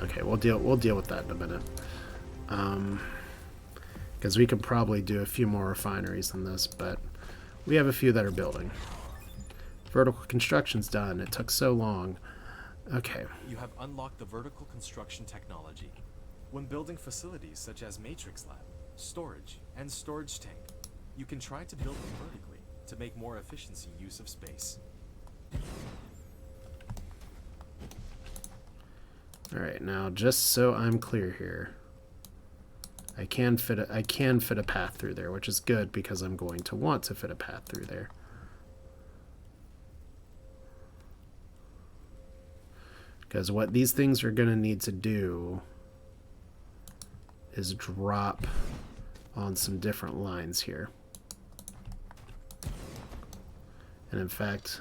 Okay, we'll deal with that in a minute. Because we could probably do a few more refineries than this, but we have a few that are building. Vertical construction's done. It took so long. Okay.
You have unlocked the vertical construction technology. When building facilities such as Matrix Lab, storage, and storage tank, you can try to build them vertically to make more efficiency use of space.
Alright, now just so I'm clear here, I can fit a path through there, which is good because I'm going to want to fit a path through there. Because what these things are going to need to do is drop on some different lines here. And in fact,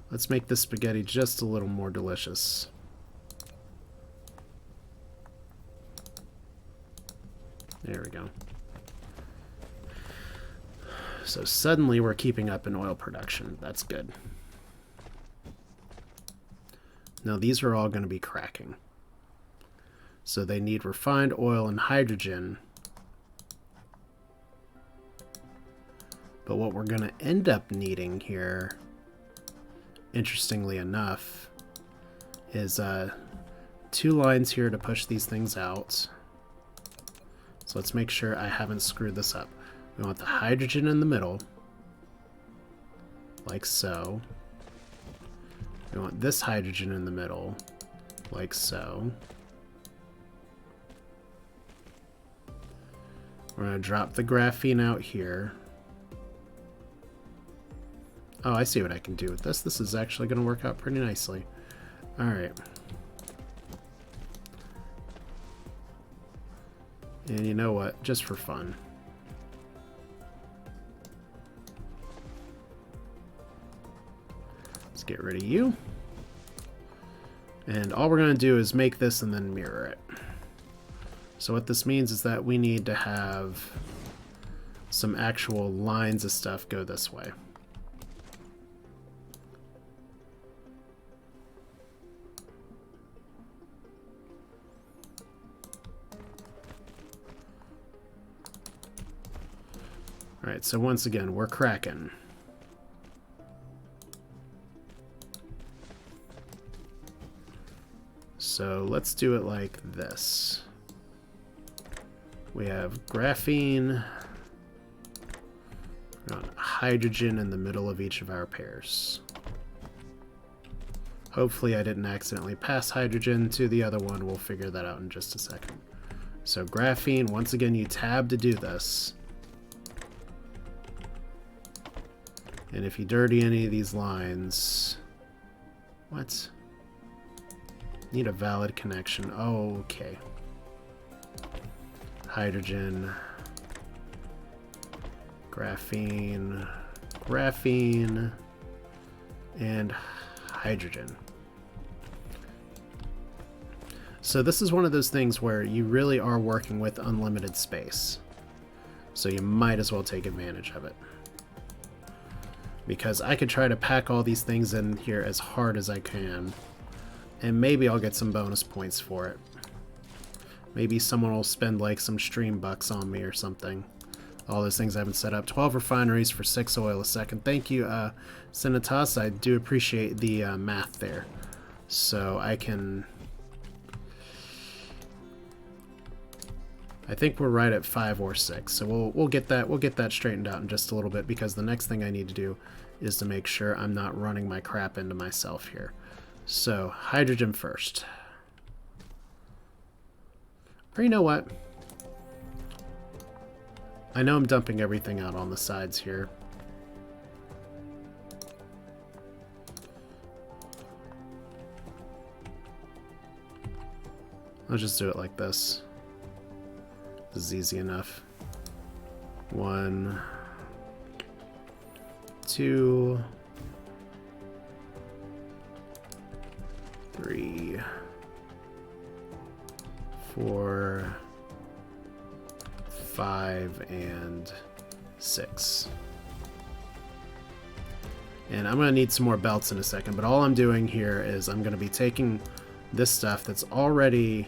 let's make this spaghetti just a little more delicious. There we go. So suddenly we're keeping up in oil production. That's good. Now these are all going to be cracking. So they need refined oil and hydrogen. But what we're going to end up needing here, interestingly enough, is 2 lines here to push these things out. So let's make sure I haven't screwed this up. We want the hydrogen in the middle, like so. We want this hydrogen in the middle, like so. We're going to drop the graphene out here. Oh, I see what I can do with this. This is actually going to work out pretty nicely. Alright. And you know what? Just for fun. Let's get rid of you. And all we're going to do is make this and then mirror it. So what this means is that we need to have some actual lines of stuff go this way. Alright, so once again, we're cracking. So let's do it like this. We have graphene, hydrogen in the middle of each of our pairs. Hopefully I didn't accidentally pass hydrogen to the other one. We'll figure that out in just a second. So graphene, once again, you tab to do this. And if you dirty any of these lines... What? Need a valid connection. Oh, okay. Hydrogen. Graphene. Graphene. And hydrogen. So this is one of those things where you really are working with unlimited space. So you might as well take advantage of it. Because I could try to pack all these things in here as hard as I can. And maybe I'll get some bonus points for it. Maybe someone will spend like some stream bucks on me or something. All those things I haven't set up. 12 refineries for 6 oil a second. Thank you, Sinitas. I do appreciate the math there. So I can... I think we're right at 5 or 6, so we'll get that straightened out in just a little bit, because the next thing I need to do is to make sure I'm not running my crap into myself here. So hydrogen first. Or you know what? I know I'm dumping everything out on the sides here. I'll just do it like this. This is easy enough. 1, 2, 3, 4, 5, and 6. And I'm going to need some more belts in a second, but all I'm doing here is I'm going to be taking this stuff that's already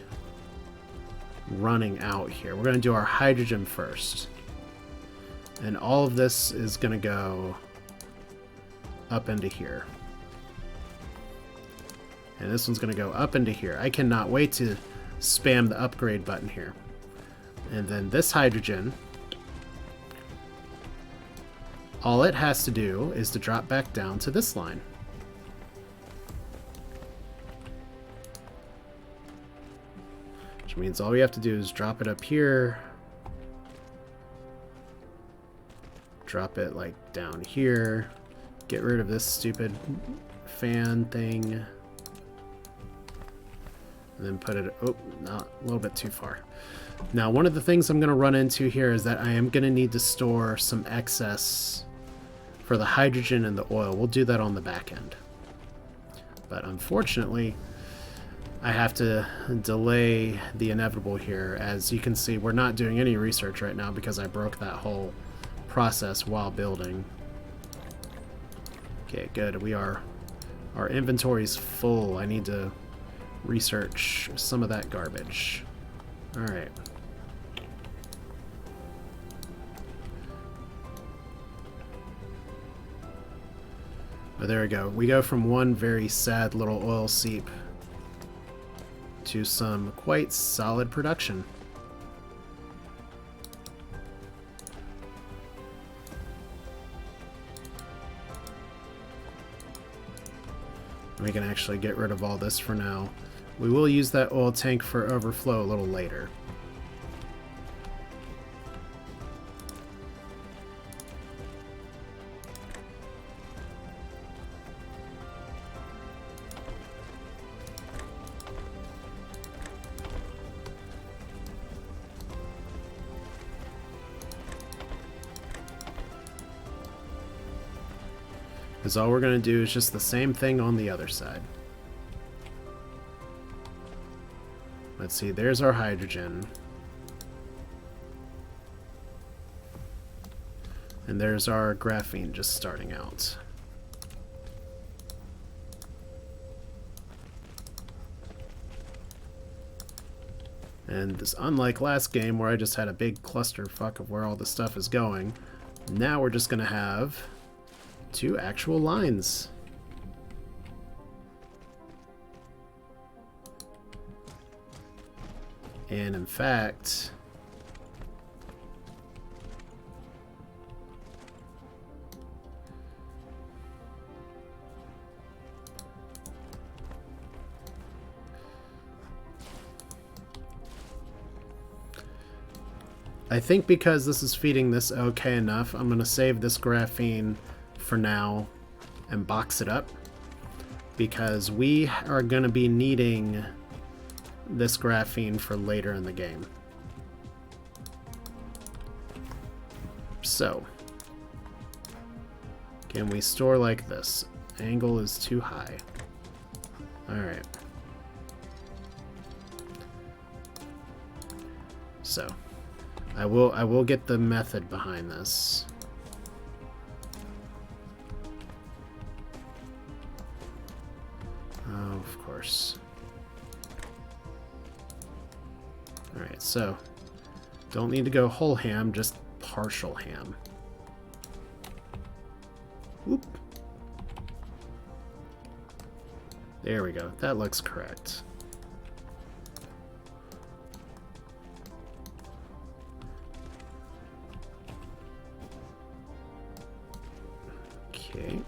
running out here. We're going to do our hydrogen first. And all of this is going to go up into here. And this one's going to go up into here. I cannot wait to spam the upgrade button here. And then this hydrogen, all it has to do is to drop back down to this line. Which means all we have to do is drop it up here. Drop it like down here. Get rid of this stupid fan thing. And then put it, oh, not a little bit too far. Now, one of the things I'm going to run into here is that I am going to need to store some excess for the hydrogen and the oil. We'll do that on the back end. But unfortunately, I have to delay the inevitable here. As you can see, we're not doing any research right now because I broke that whole process while building. Okay, good. Our inventory's full. I need to research some of that garbage. All right. Oh, there we go. We go from one very sad little oil seep to some quite solid production. We can actually get rid of all this for now. We will use that oil tank for overflow a little later. Because all we're going to do is just the same thing on the other side. Let's see, there's our hydrogen. And there's our graphene just starting out. And this, unlike last game where I just had a big clusterfuck of where all the stuff is going, now we're just going to have 2 actual lines. And in fact, I think because this is feeding this okay enough, I'm going to save this graphene for now and box it up, because we are going to be needing this graphene for later in the game. So, can we store like this? Angle is too high. Alright. So, I will get the method behind this. Oh, of course. Alright, so don't need to go whole ham, just partial ham. Whoop. There we go. That looks correct. Okay.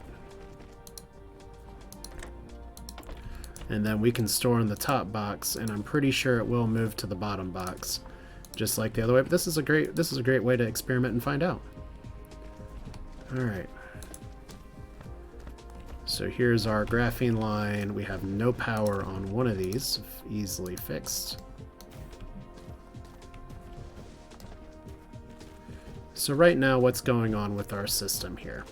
And then we can store in the top box, and I'm pretty sure it will move to the bottom box, just like the other way. But this is a great way to experiment and find out. All right. So here's our graphene line. We have no power on one of these, easily fixed. So right now, what's going on with our system here?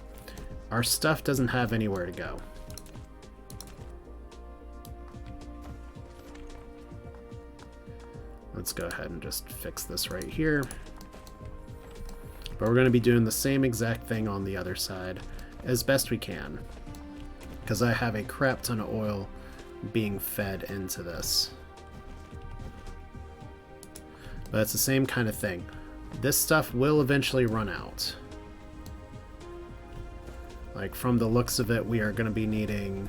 Our stuff doesn't have anywhere to go. Let's go ahead and just fix this right here. But we're going to be doing the same exact thing on the other side as best we can, because I have a crap ton of oil being fed into this. But it's the same kind of thing. This stuff will eventually run out. Like, from the looks of it, we are going to be needing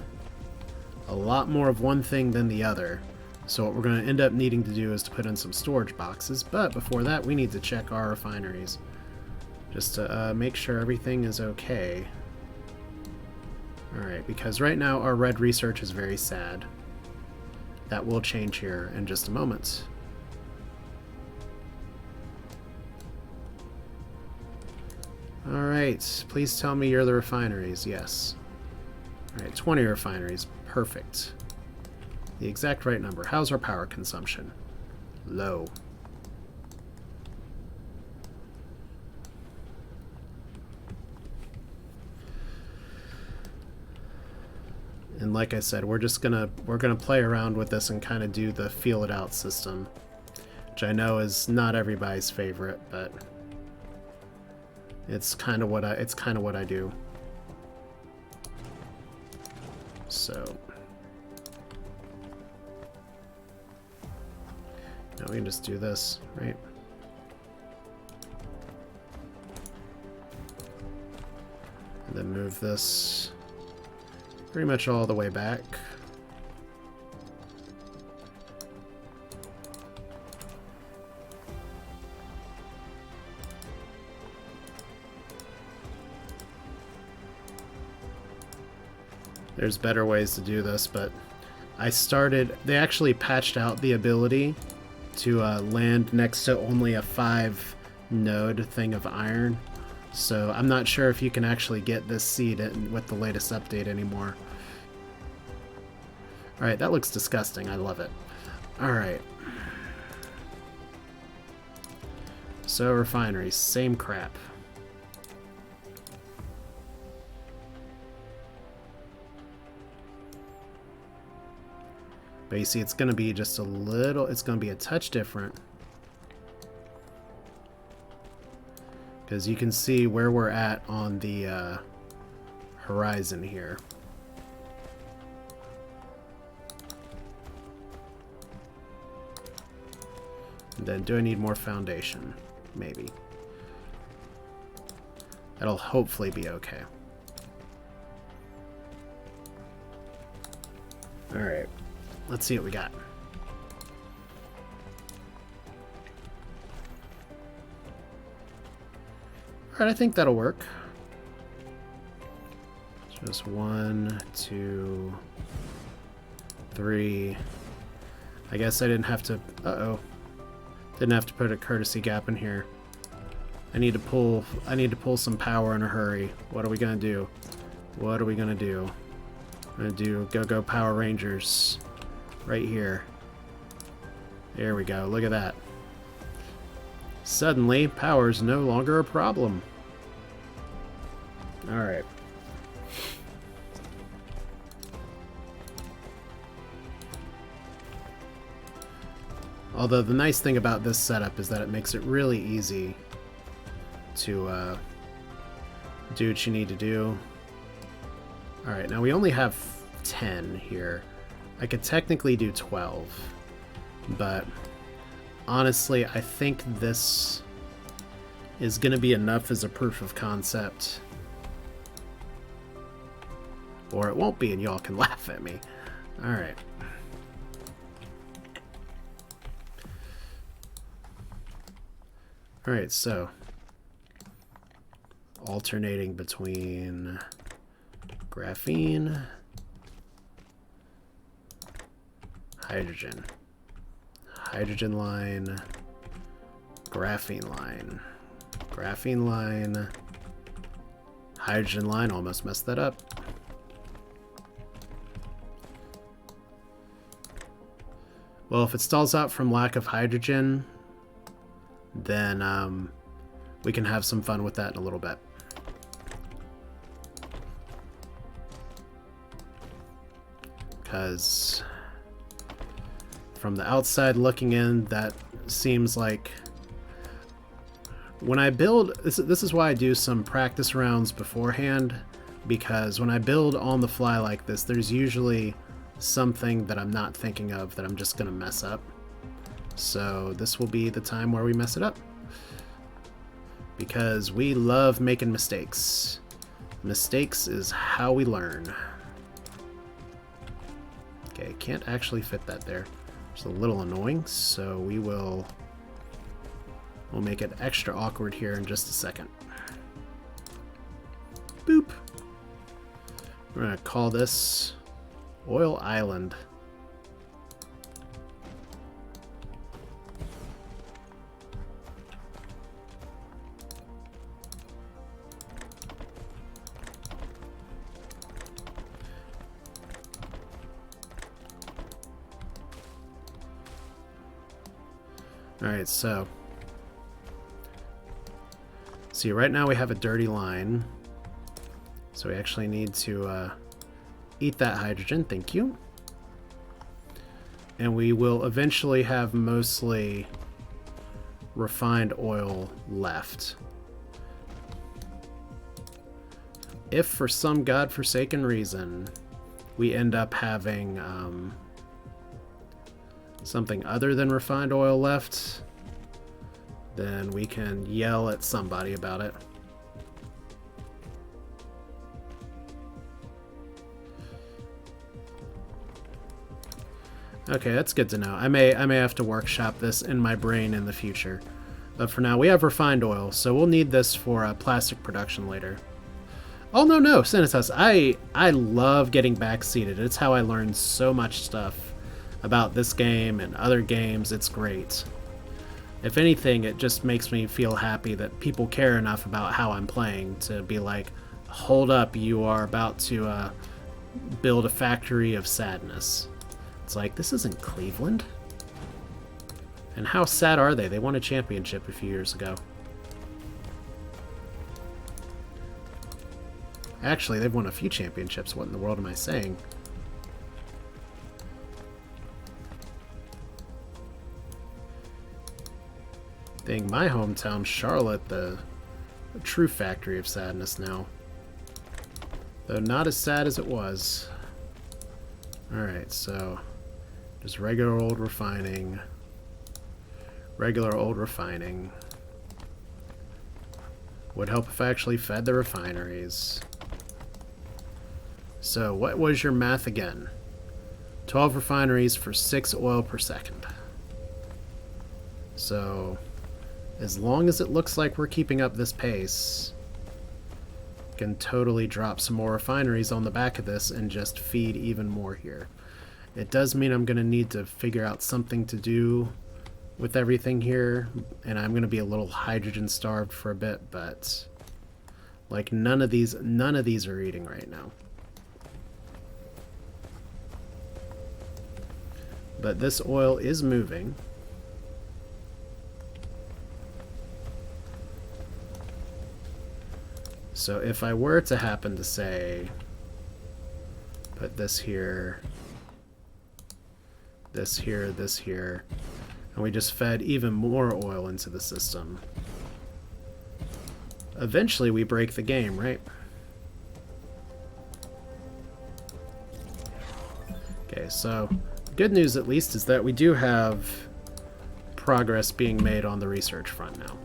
a lot more of one thing than the other. So what we're going to end up needing to do is to put in some storage boxes, but before that we need to check our refineries just to make sure everything is okay. Alright, because right now our red research is very sad. That will change here in just a moment. Alright, please tell me you're the refineries. Yes. Alright, 20 refineries. Perfect. The exact right number. How's our power consumption? Low. And like I said, we're gonna play around with this and kind of do the feel it out system, which I know is not everybody's favorite, but it's kind of what I do. So now we can just do this, right? And then move this pretty much all the way back. There's better ways to do this, but they actually patched out the ability to land next to only a 5 node thing of iron. So I'm not sure if you can actually get this seed with the latest update anymore. Alright, that looks disgusting. I love it. Alright. So refineries, same crap. But you see, it's going to be just a little, it's going to be a touch different. Because you can see where we're at on the horizon here. And then, do I need more foundation? Maybe. That'll hopefully be okay. Alright. Let's see what we got. Alright, I think that'll work. Just 1, 2, 3. I guess I didn't have to... Uh-oh. Didn't have to put a courtesy gap in here. I need to pull some power in a hurry. What are we gonna do? What are we gonna do? I'm gonna do Go Power Rangers. Right here. There we go. Look at that. Suddenly, power's no longer a problem. Alright. Although the nice thing about this setup is that it makes it really easy to do what you need to do. Alright, now we only have 10 here. I could technically do 12, but honestly, I think this is going to be enough as a proof of concept. Or it won't be, and y'all can laugh at me. Alright. Alright, so alternating between graphene, hydrogen line, graphene line, hydrogen line, almost messed that up. Well, if it stalls out from lack of hydrogen, then we can have some fun with that in a little bit. Because from the outside looking in, that seems like when I build, this is why I do some practice rounds beforehand, because when I build on the fly like this, there's usually something that I'm not thinking of that I'm just gonna mess up. So this will be the time where we mess it up, because we love making mistakes. Mistakes is how we learn. Okay, can't actually fit that there. It's a little annoying, so we'll make it extra awkward here in just a second. Boop. We're gonna call this Oil Island. Alright, so see, right now we have a dirty line, so we actually need to eat that hydrogen, thank you. And we will eventually have mostly refined oil left. If for some godforsaken reason we end up having something other than refined oil left, then we can yell at somebody about it. Okay, that's good to know. I may have to workshop this in my brain in the future. But for now, we have refined oil, so we'll need this for plastic production later. Oh, no, Sanitas. I love getting backseated. It's how I learned so much stuff about this game and other games. It's great. If anything, it just makes me feel happy that people care enough about how I'm playing to be like, hold up, you are about to build a factory of sadness. It's like, this isn't Cleveland. And how sad are they? They won a championship a few years ago. Actually, they've won a few championships. What in the world am I saying? Dang, my hometown, Charlotte, the true factory of sadness now. Though not as sad as it was. Alright, so just regular old refining. Regular old refining. Would help if I actually fed the refineries. So what was your math again? 12 refineries for 6 oil per second. So as long as it looks like we're keeping up this pace, can totally drop some more refineries on the back of this and just feed even more here. It does mean I'm going to need to figure out something to do with everything here, and I'm going to be a little hydrogen starved for a bit, but like none of these are eating right now. But this oil is moving. So if I were to happen to say, put this here, this here, this here, and we just fed even more oil into the system, eventually we break the game, right? Okay, so good news at least is that we do have progress being made on the research front now.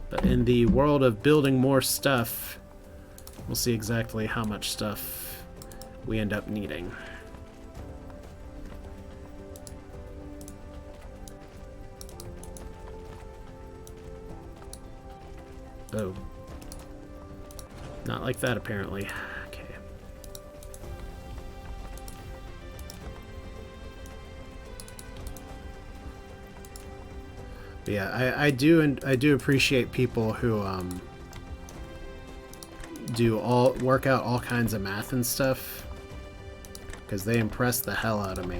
But in the world of building more stuff, we'll see exactly how much stuff we end up needing. Oh. Not like that, apparently. Okay. But yeah, I do appreciate people who work out all kinds of math and stuff, because they impress the hell out of me.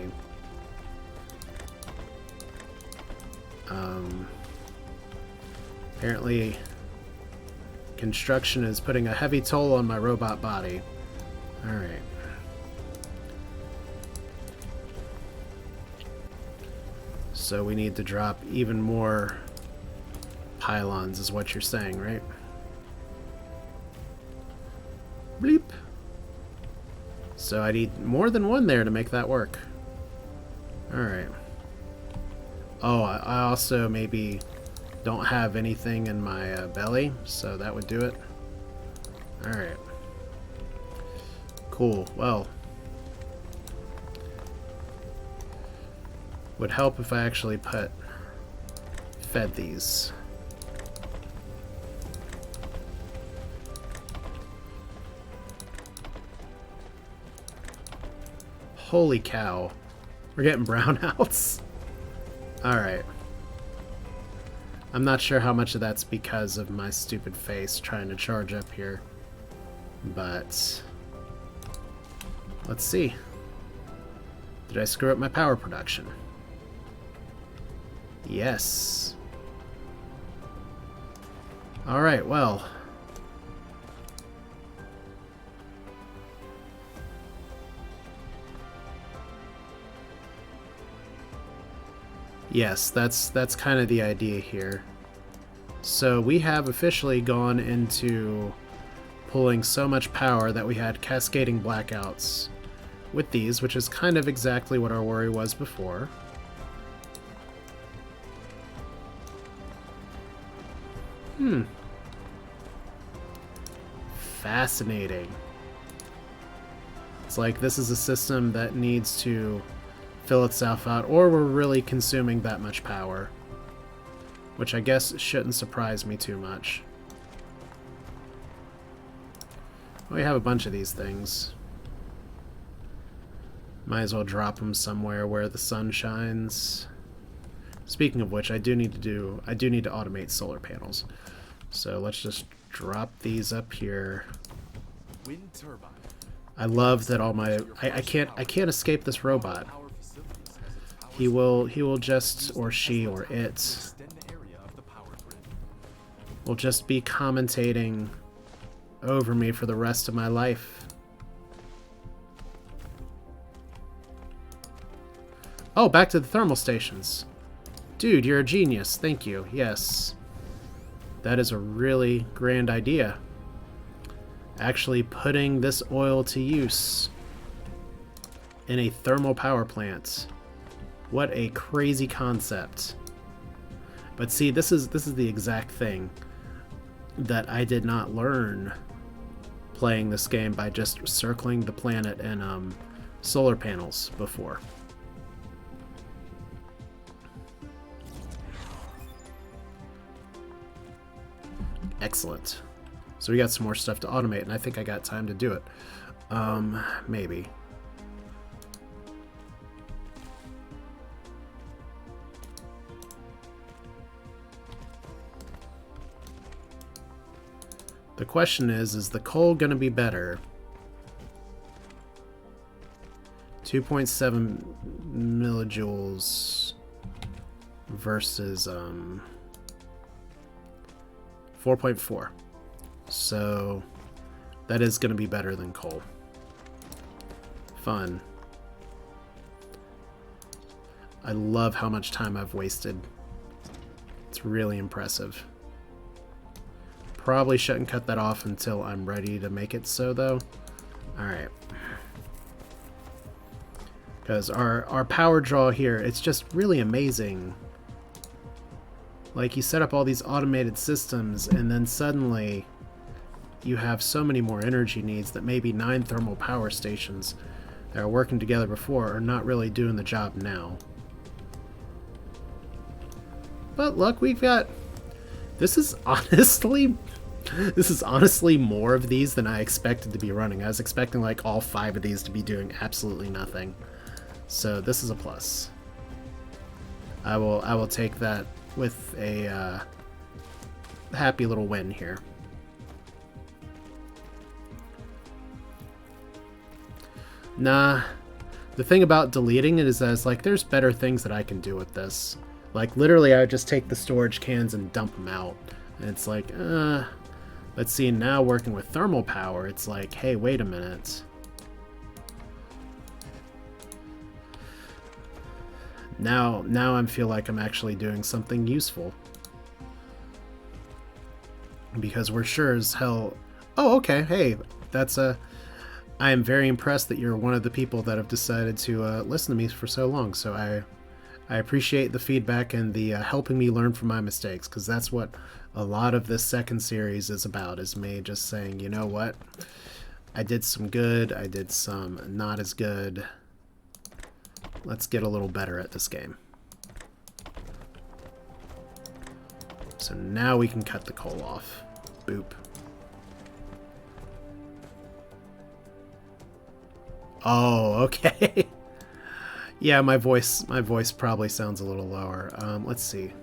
Apparently, construction is putting a heavy toll on my robot body. Alright. So we need to drop even more pylons, is what you're saying, right? Bleep. So I need more than one there to make that work. Alright. Oh, I also maybe don't have anything in my belly, so that would do it. Alright. Cool. Well, would help if I actually fed these. Holy cow. We're getting brownouts. Alright. I'm not sure how much of that's because of my stupid face trying to charge up here. But let's see. Did I screw up my power production? Yes. Alright, well. Yes, that's kind of the idea here. So we have officially gone into pulling so much power that we had cascading blackouts with these, which is kind of exactly what our worry was before. Fascinating. It's like this is a system that needs to fill itself out, or we're really consuming that much power. Which I guess shouldn't surprise me too much. We have a bunch of these things. Might as well drop them somewhere where the sun shines. Speaking of which, I do need to automate solar panels. So let's just drop these up here.
Wind turbine.
I love that all my I can't escape this robot. He will just, or she or it will just be commentating over me for the rest of my life. Oh, back to the thermal stations. Dude, you're a genius. Thank you. Yes. That is a really grand idea. Actually putting this oil to use in a thermal power plant. What a crazy concept. But see, this is the exact thing that I did not learn playing this game by just circling the planet and solar panels before. Excellent. So we got some more stuff to automate, and I think I got time to do it. Maybe. The question is the coal going to be better? 2.7 millijoules versus 4.4. So that is going to be better than coal. Fun. I love how much time I've wasted. It's really impressive. Probably shouldn't cut that off until I'm ready to make it so, though. Alright. Because our power draw here, it's just really amazing. Like, you set up all these automated systems, and then suddenly you have so many more energy needs that maybe 9 thermal power stations that are working together before are not really doing the job now. But look, we've got... This is honestly more of these than I expected to be running. I was expecting like all 5 of these to be doing absolutely nothing. So this is a plus. I will take that with a happy little win here. Nah, the thing about deleting it is that it's like there's better things that I can do with this. Like, literally, I would just take the storage cans and dump them out. And it's like, let's see, now working with thermal power, it's like, hey, wait a minute. Now I feel like I'm actually doing something useful. Because we're sure as hell... Oh, okay, hey, that's a... I am very impressed that you're one of the people that have decided to listen to me for so long, so I appreciate the feedback and the helping me learn from my mistakes, because that's what a lot of this second series is about, is me just saying, you know what, I did some good, I did some not as good, let's get a little better at this game. So now we can cut the coal off. Boop. Oh, okay. Yeah, my voice probably sounds a little lower. Let's see.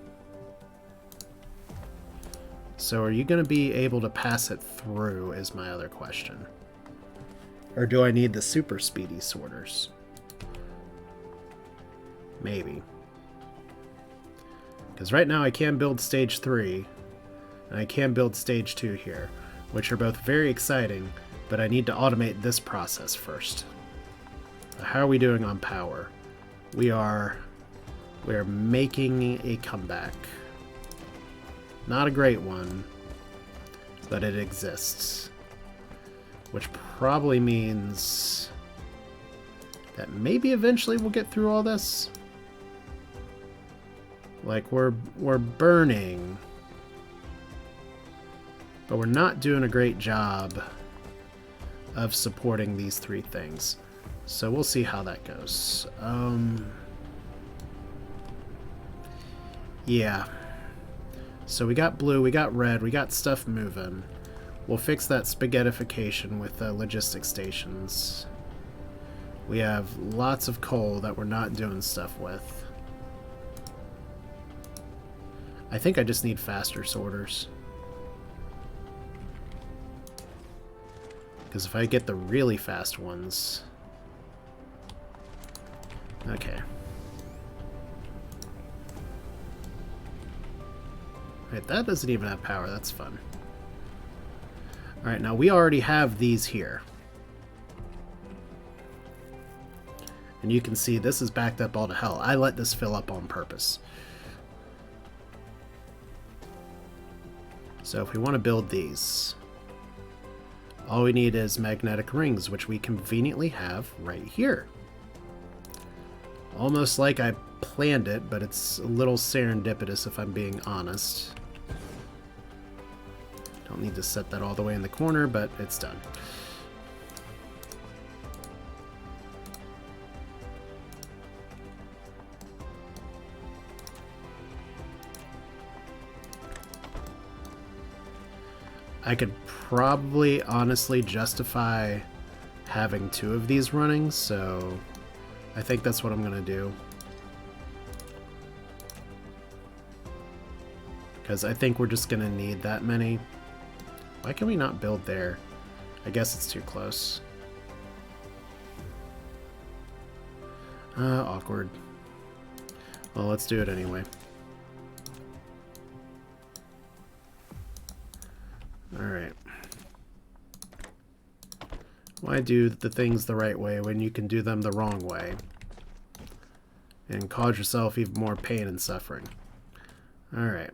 So are you going to be able to pass it through is my other question. Or do I need the super speedy sorters? Maybe. Because right now I can build stage 3, and I can build stage 2 here, which are both very exciting, but I need to automate this process first. How are we doing on power? We are making a comeback. Not a great one, but it exists. Which probably means that maybe eventually we'll get through all this. Like, we're burning, but we're not doing a great job of supporting these 3 things. So we'll see how that goes. Yeah. So we got blue, we got red, we got stuff moving. We'll fix that spaghettification with logistic stations. We have lots of coal that we're not doing stuff with. I think I just need faster sorters. Because if I get the really fast ones... Okay. Right, that doesn't even have power. That's fun. Alright, now we already have these here. And you can see this is backed up all to hell. I let this fill up on purpose. So if we want to build these, all we need is magnetic rings, which we conveniently have right here. Almost like I planned it, but it's a little serendipitous if I'm being honest. Don't need to set that all the way in the corner, but it's done. I could probably honestly justify having 2 of these running, so I think that's what I'm going to do. Because I think we're just going to need that many. Why can we not build there? I guess it's too close. Awkward. Well, let's do it anyway. Alright. Why do the things the right way when you can do them the wrong way? And cause yourself even more pain and suffering. Alright.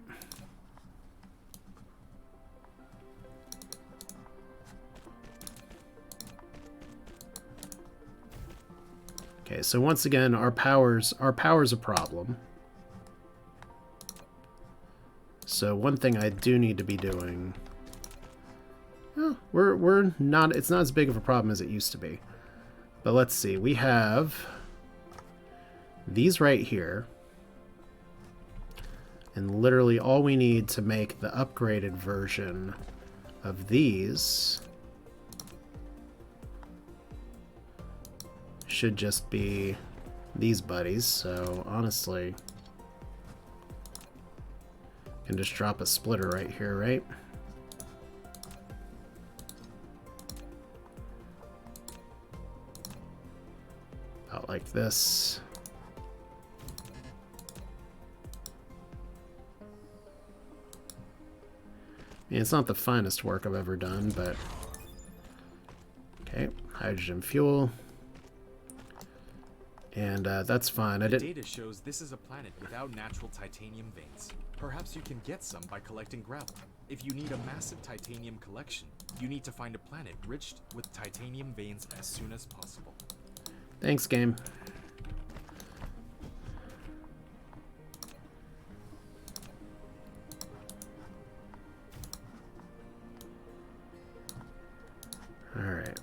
Okay, so once again, our power's a problem. So one thing I do need to be doing... Oh, we're not... It's not as big of a problem as it used to be. But let's see. We have these right here. And literally all we need to make the upgraded version of these should just be these buddies. So honestly, can just drop a splitter right here, right? About like this. mean, it's not the finest work I've ever done, but... Okay, hydrogen fuel. And that's fine.
The data shows this is a planet without natural titanium veins. Perhaps you can get some by collecting gravel. If you need a massive titanium collection, you need to find a planet rich with titanium veins as soon as possible.
Thanks, game. Alright.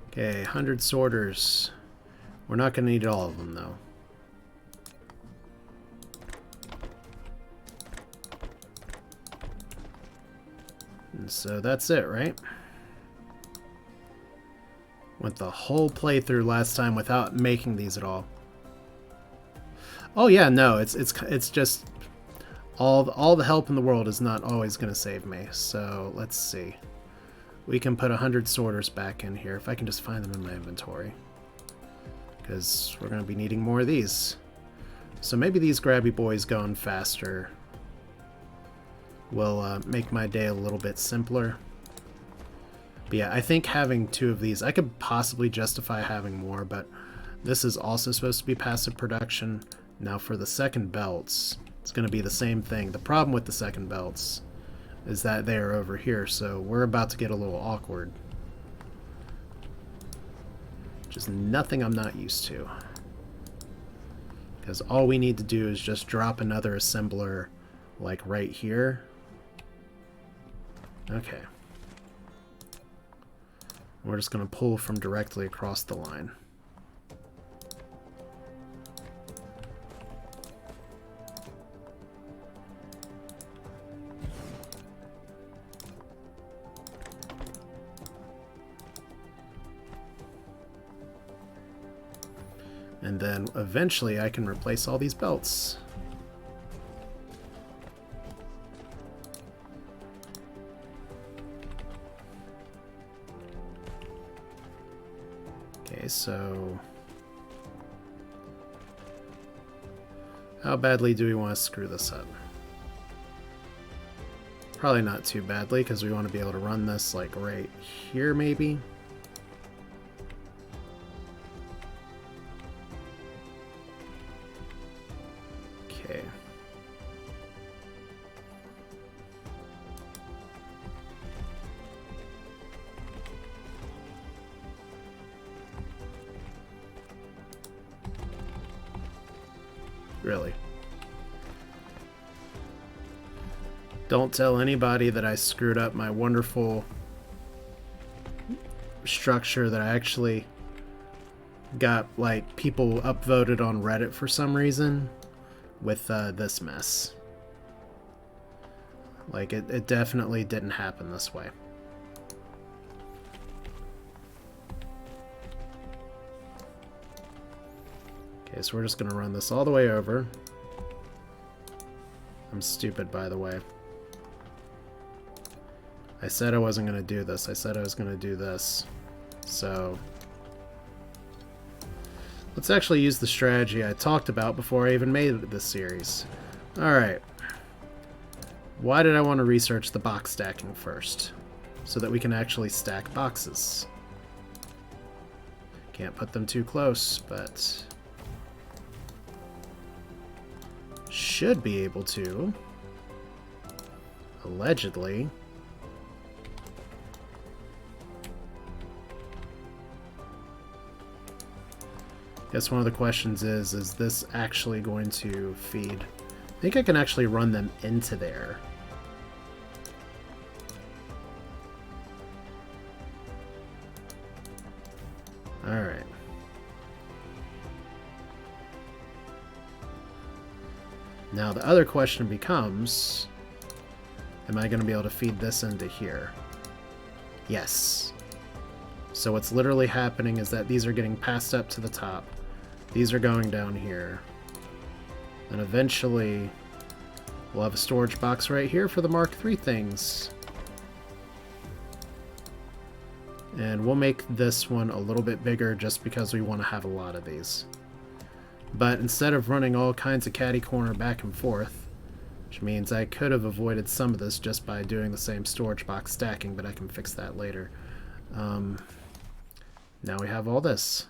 Okay, 100 sorters. We're not going to need all of them, though. And so that's it, right? Went the whole playthrough last time without making these at all. Oh yeah, no, it's just all the help in the world is not always going to save me. So let's see. We can put 100 sorters back in here if I can just find them in my inventory, because we're going to be needing more of these. So maybe these grabby boys going faster will make my day a little bit simpler. But yeah, I think having 2 of these, I could possibly justify having more, but this is also supposed to be passive production. Now for the second belts, it's going to be the same thing. The problem with the second belts is that they are over here, so we're about to get a little awkward. Just nothing I'm not used to. Because all we need to do is just drop another assembler, like right here. Okay. We're just going to pull from directly across the line. And then eventually I can replace all these belts. Okay, so how badly do we want to screw this up? Probably not too badly, because we want to be able to run this like right here maybe. Okay. Really? Don't tell anybody that I screwed up my wonderful structure that I actually got, like, people upvoted on Reddit for some reason with this mess. Like, it definitely didn't happen this way. Okay, so we're just gonna run this all the way over. I'm stupid, by the way. I said I wasn't gonna do this. I said I was gonna do this. So let's actually use the strategy I talked about before I even made this series. Alright. Why did I want to research the box stacking first? So that we can actually stack boxes. Can't put them too close, but should be able to. Allegedly. Guess one of the questions is this actually going to feed? I think I can actually run them into there. Alright. Now the other question becomes, am I going to be able to feed this into here? Yes. So what's literally happening is that these are getting passed up to the top. These are going down here. And eventually we'll have a storage box right here for the Mark III things. And we'll make this one a little bit bigger just because we want to have a lot of these. But instead of running all kinds of catty corner back and forth, which means I could have avoided some of this just by doing the same storage box stacking, but I can fix that later. Now we have all this.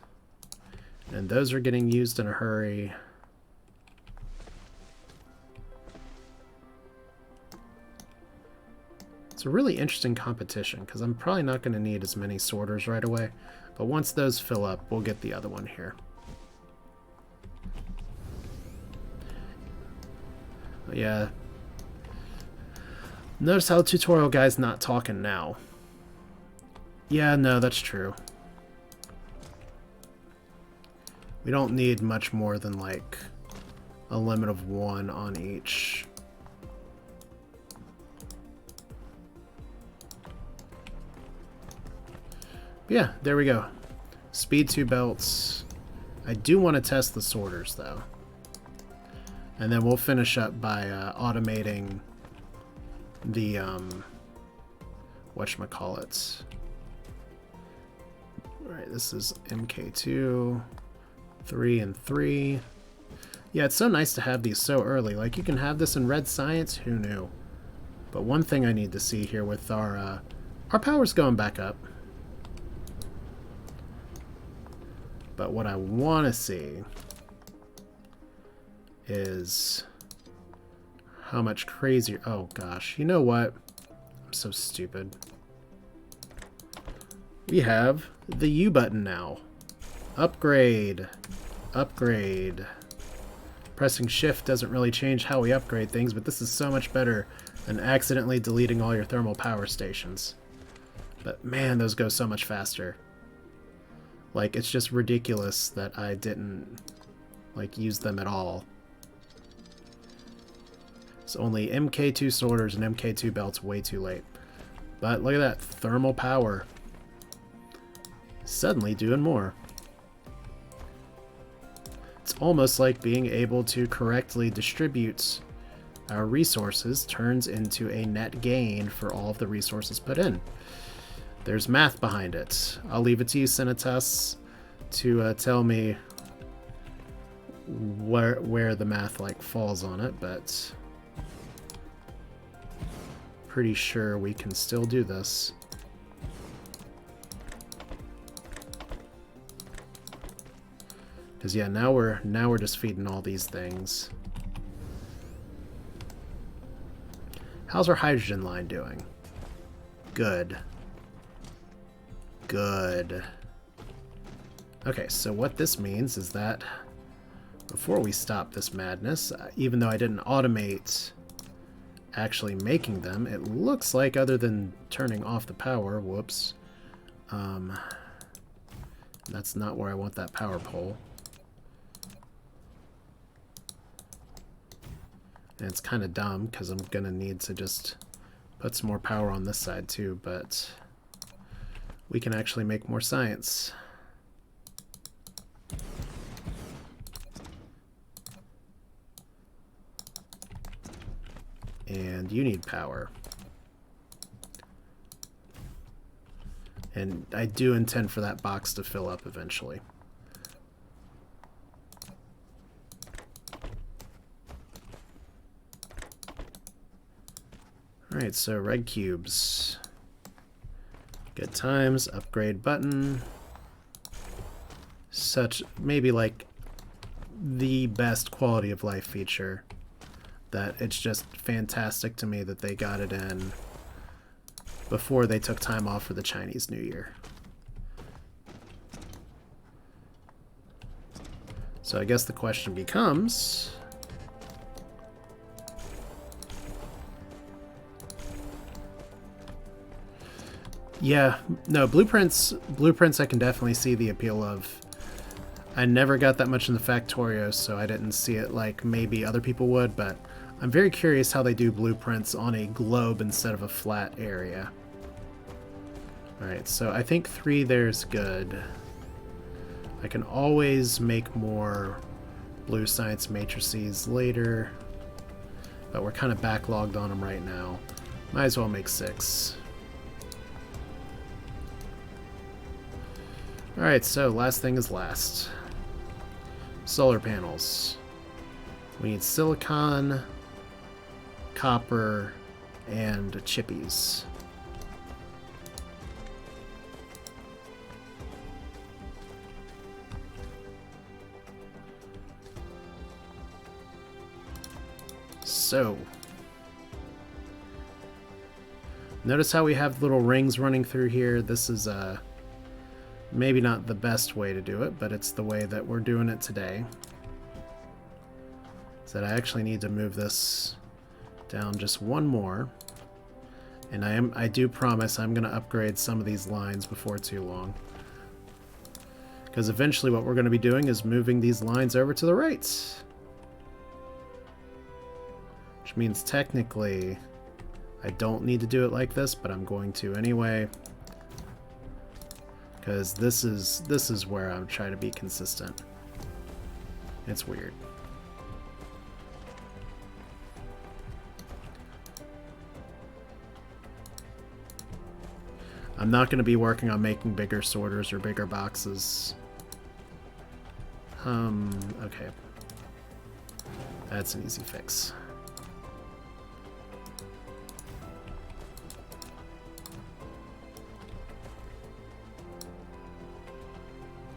And those are getting used in a hurry. It's a really interesting competition, because I'm probably not going to need as many sorters right away. But once those fill up, we'll get the other one here. But yeah. Notice how the tutorial guy's not talking now. Yeah, no, that's true. We don't need much more than like a limit of 1 on each. Yeah, there we go. Speed 2 belts. I do want to test the sorters though. And then we'll finish up by automating the whatchamacallit. Alright, this is MK2, 3 and 3. Yeah, it's so nice to have these so early. Like, you can have this in red science, who knew? But one thing I need to see here with our power's going back up. But what I want to see is how much crazier... Oh, gosh. You know what? I'm so stupid. We have the U button now. Upgrade. Upgrade. Pressing shift doesn't really change how we upgrade things, but this is so much better than accidentally deleting all your thermal power stations. But man, those go so much faster. Like, it's just ridiculous that I didn't, like, use them at all. It's only MK2 sorters and MK2 belts way too late. But look at that, thermal power. Suddenly doing more. It's almost like being able to correctly distribute our resources turns into a net gain for all of the resources put in. There's math behind it. I'll leave it to you, Cinetas, to tell me where the math like falls on it, but pretty sure we can still do this. Because yeah, now we're just feeding all these things. How's our hydrogen line doing? Good. Good. Okay, so what this means is that before we stop this madness, even though I didn't automate actually making them, it looks like other than turning off the power, whoops, that's not where I want that power pole. And it's kind of dumb because I'm going to need to just put some more power on this side too, but we can actually make more science. And you need power. And I do intend for that box to fill up eventually. Alright, so red cubes. Good times, upgrade button. Such, maybe like the best quality of life feature. That it's just fantastic to me that they got it in before they took time off for the Chinese New Year. So I guess the question becomes... Yeah, no, blueprints I can definitely see the appeal of. I never got that much in the Factorios, so I didn't see it like maybe other people would, but I'm very curious how they do blueprints on a globe instead of a flat area. Alright, so I think 3 there's good. I can always make more blue science matrices later, but we're kind of backlogged on them right now. Might as well make 6. Alright, so last thing is last. Solar panels. We need silicon, copper, and chippies. So, notice how we have little rings running through here. This is maybe not the best way to do it, but it's the way that we're doing it today. So that I actually need to move this down just one more. And I do promise I'm going to upgrade some of these lines before too long. Because eventually what we're going to be doing is moving these lines over to the right. Which means technically I don't need to do it like this, but I'm going to anyway. Because this is where I'm trying to be consistent. It's weird. I'm not going to be working on making bigger sorters or bigger boxes. Okay. That's an easy fix.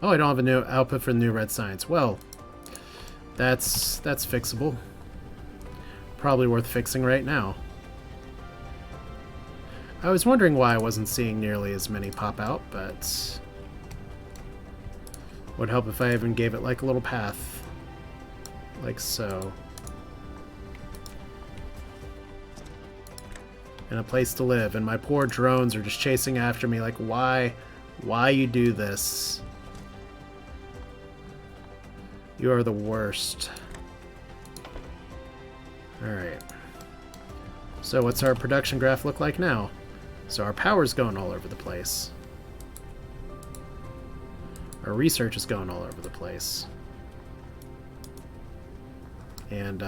Oh, I don't have a new output for the new red science. Well, that's fixable. Probably worth fixing right now. I was wondering why I wasn't seeing nearly as many pop out, but would help if I even gave it like a little path. Like so. And a place to live, and my poor drones are just chasing after me like, why you do this? You are the worst. Alright. So what's our production graph look like now? So our power's going all over the place. Our research is going all over the place. And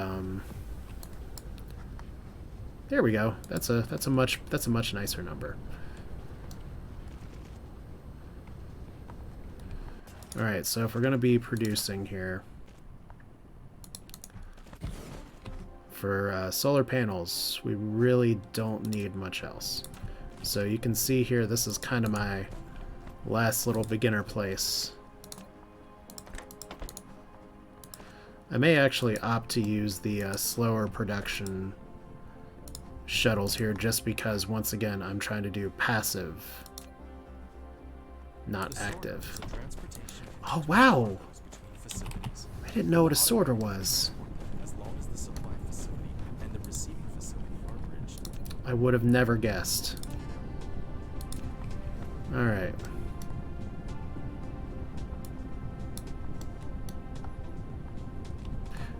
there we go. That's a much nicer number. Alright, so if we're going to be producing here for solar panels, we really don't need much else. So you can see here, this is kind of my last little beginner place. I may actually opt to use the slower production shuttles here just because, once again, I'm trying to do passive, not active. Oh, wow! I didn't know what a sorter was. I would have never guessed. Alright.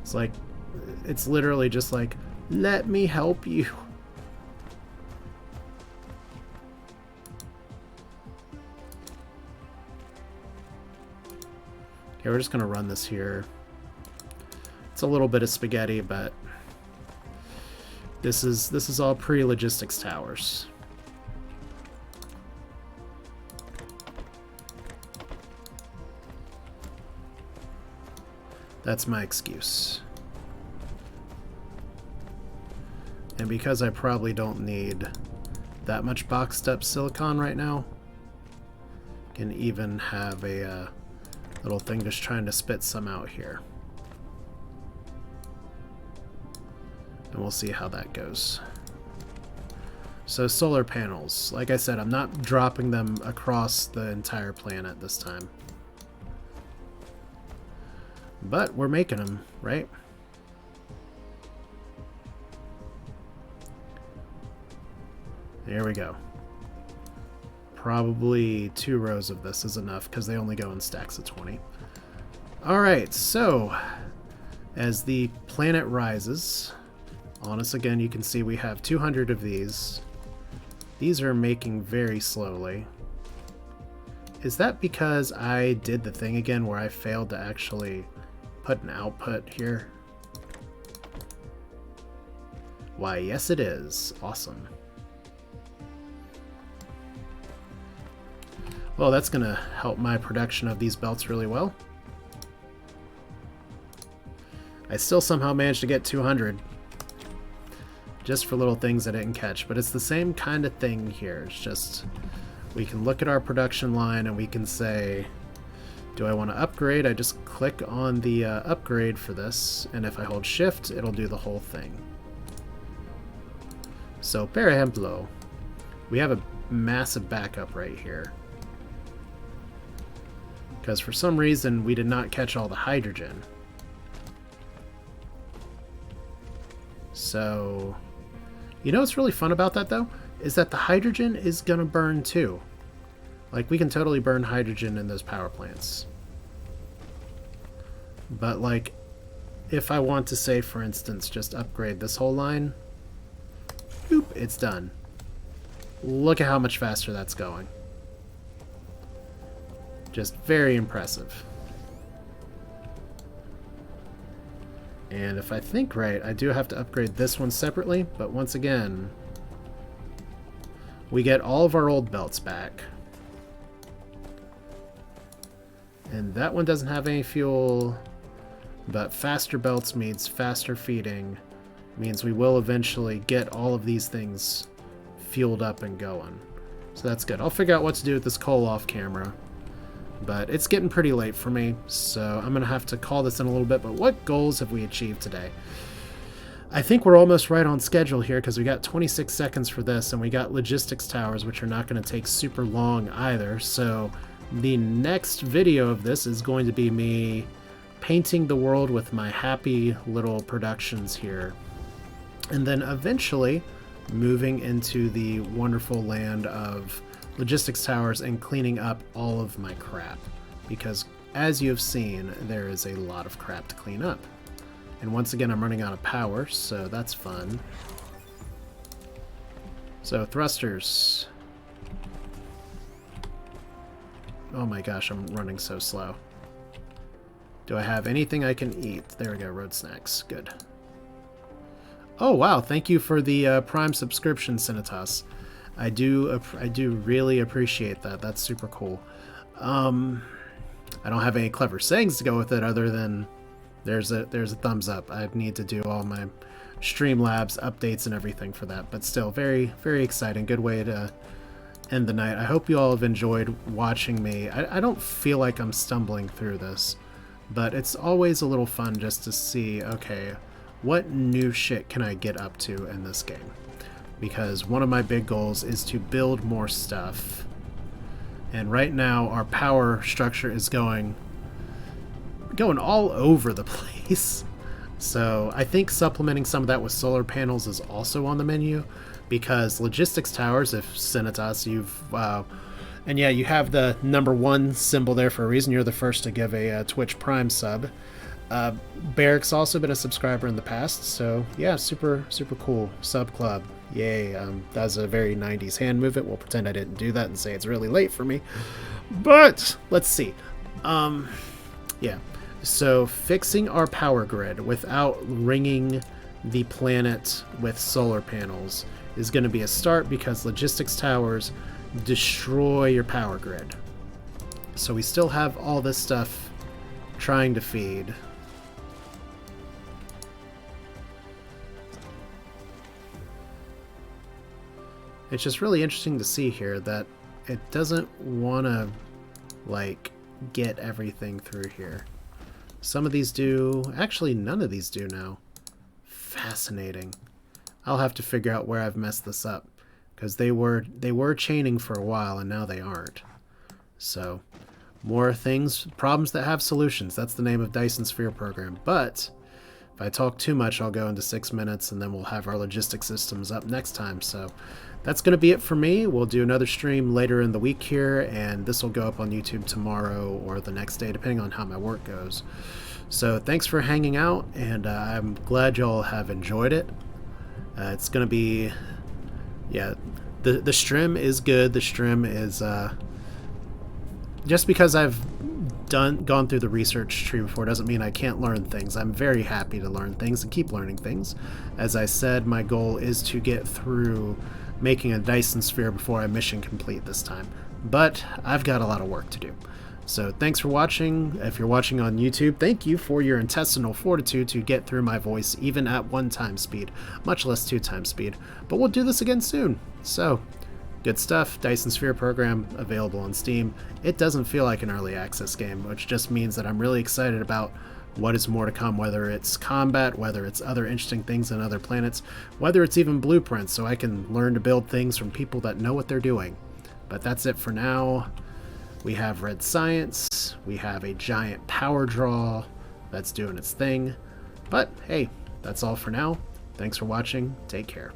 It's like, it's literally just like, let me help you. Okay, we're just gonna run this here. It's a little bit of spaghetti, but this is all pre-logistics towers. That's my excuse. And because I probably don't need that much boxed up silicon right now, can even have a little thing just trying to spit some out here. And we'll see how that goes. So solar panels, like I said, I'm not dropping them across the entire planet this time. But we're making them, right? There we go. Probably 2 rows of this is enough because they only go in stacks of 20. Alright, so as the planet rises on us again, you can see we have 200 of these. These are making very slowly. Is that because I did the thing again where I failed to actually put an output here? Why, yes it is. Awesome. Well, that's going to help my production of these belts really well. I still somehow managed to get 200. Just for little things I didn't catch. But it's the same kind of thing here. It's just, we can look at our production line and we can say, do I want to upgrade? I just click on the upgrade for this, and if I hold shift, it'll do the whole thing. So, per ejemplo, we have a massive backup right here. Because for some reason, we did not catch all the hydrogen. So, you know what's really fun about that, though? Is that the hydrogen is going to burn, too. Like, we can totally burn hydrogen in those power plants. But, like, if I want to say, for instance, just upgrade this whole line, boop, it's done. Look at how much faster that's going. Just very impressive. And if I think right, I do have to upgrade this one separately, but once again, we get all of our old belts back. And that one doesn't have any fuel, but faster belts means faster feeding, means we will eventually get all of these things fueled up and going. So that's good. I'll figure out what to do with this coal off camera. But it's getting pretty late for me, so I'm going to have to call this in a little bit. But what goals have we achieved today? I think we're almost right on schedule here because we got 26 seconds for this, and we got logistics towers, which are not going to take super long either. So the next video of this is going to be me painting the world with my happy little productions here. And then eventually moving into the wonderful land of logistics towers and cleaning up all of my crap, because as you have seen, there is a lot of crap to clean up. And once again, I'm running out of power, so that's fun. So thrusters. Oh my gosh, I'm running so slow. Do I have anything I can eat? There we go, road snacks. Good. Oh wow, thank you for the Prime subscription, Sinitas. I do really appreciate that. That's super cool. I don't have any clever sayings to go with it other than there's a thumbs up. I need to do all my Streamlabs updates and everything for that, but still very, very exciting. Good way to end the night. I hope you all have enjoyed watching me. I don't feel like I'm stumbling through this, but it's always a little fun just to see, okay, what new shit can I get up to in this game? Because one of my big goals is to build more stuff. And right now our power structure is going all over the place. So I think supplementing some of that with solar panels is also on the menu, because logistics towers, if Sinitas, and yeah, you have the #1 symbol there for a reason. You're the first to give a Twitch Prime sub. Barrick's also been a subscriber in the past, so yeah, super cool sub club. Yay. That's a very 90s hand movement. We'll pretend I didn't do that and say it's really late for me. But let's see. Yeah. So fixing our power grid without ringing the planet with solar panels is going to be a start, because logistics towers destroy your power grid. So we still have all this stuff trying to feed. It's just really interesting to see here that it doesn't want to, like, get everything through here. Some of these do. Actually, none of these do now. Fascinating. I'll have to figure out where I've messed this up, because they were chaining for a while and now they aren't. So, more things, problems that have solutions. That's the name of Dyson Sphere Program. But if I talk too much, I'll go into 6 minutes, and then we'll have our logistics systems up next time. So that's going to be it for me. We'll do another stream later in the week here, and this will go up on YouTube tomorrow or the next day, depending on how my work goes. So thanks for hanging out, and I'm glad y'all have enjoyed it. It's going to be, yeah, the stream is good. The stream is, just because I've gone through the research tree before doesn't mean I can't learn things. I'm very happy to learn things and keep learning things. As I said, my goal is to get through making a Dyson Sphere before I mission complete this time. But I've got a lot of work to do. So thanks for watching. If you're watching on YouTube, thank you for your intestinal fortitude to get through my voice even at 1 times speed, much less 2 times speed. But we'll do this again soon. So, good stuff. Dyson Sphere Program, available on Steam. It doesn't feel like an early access game, which just means that I'm really excited about what is more to come, whether it's combat, whether it's other interesting things on other planets, whether it's even blueprints, so I can learn to build things from people that know what they're doing. But that's it for now. We have red science, we have a giant power draw that's doing its thing, but hey, that's all for now. Thanks for watching, take care.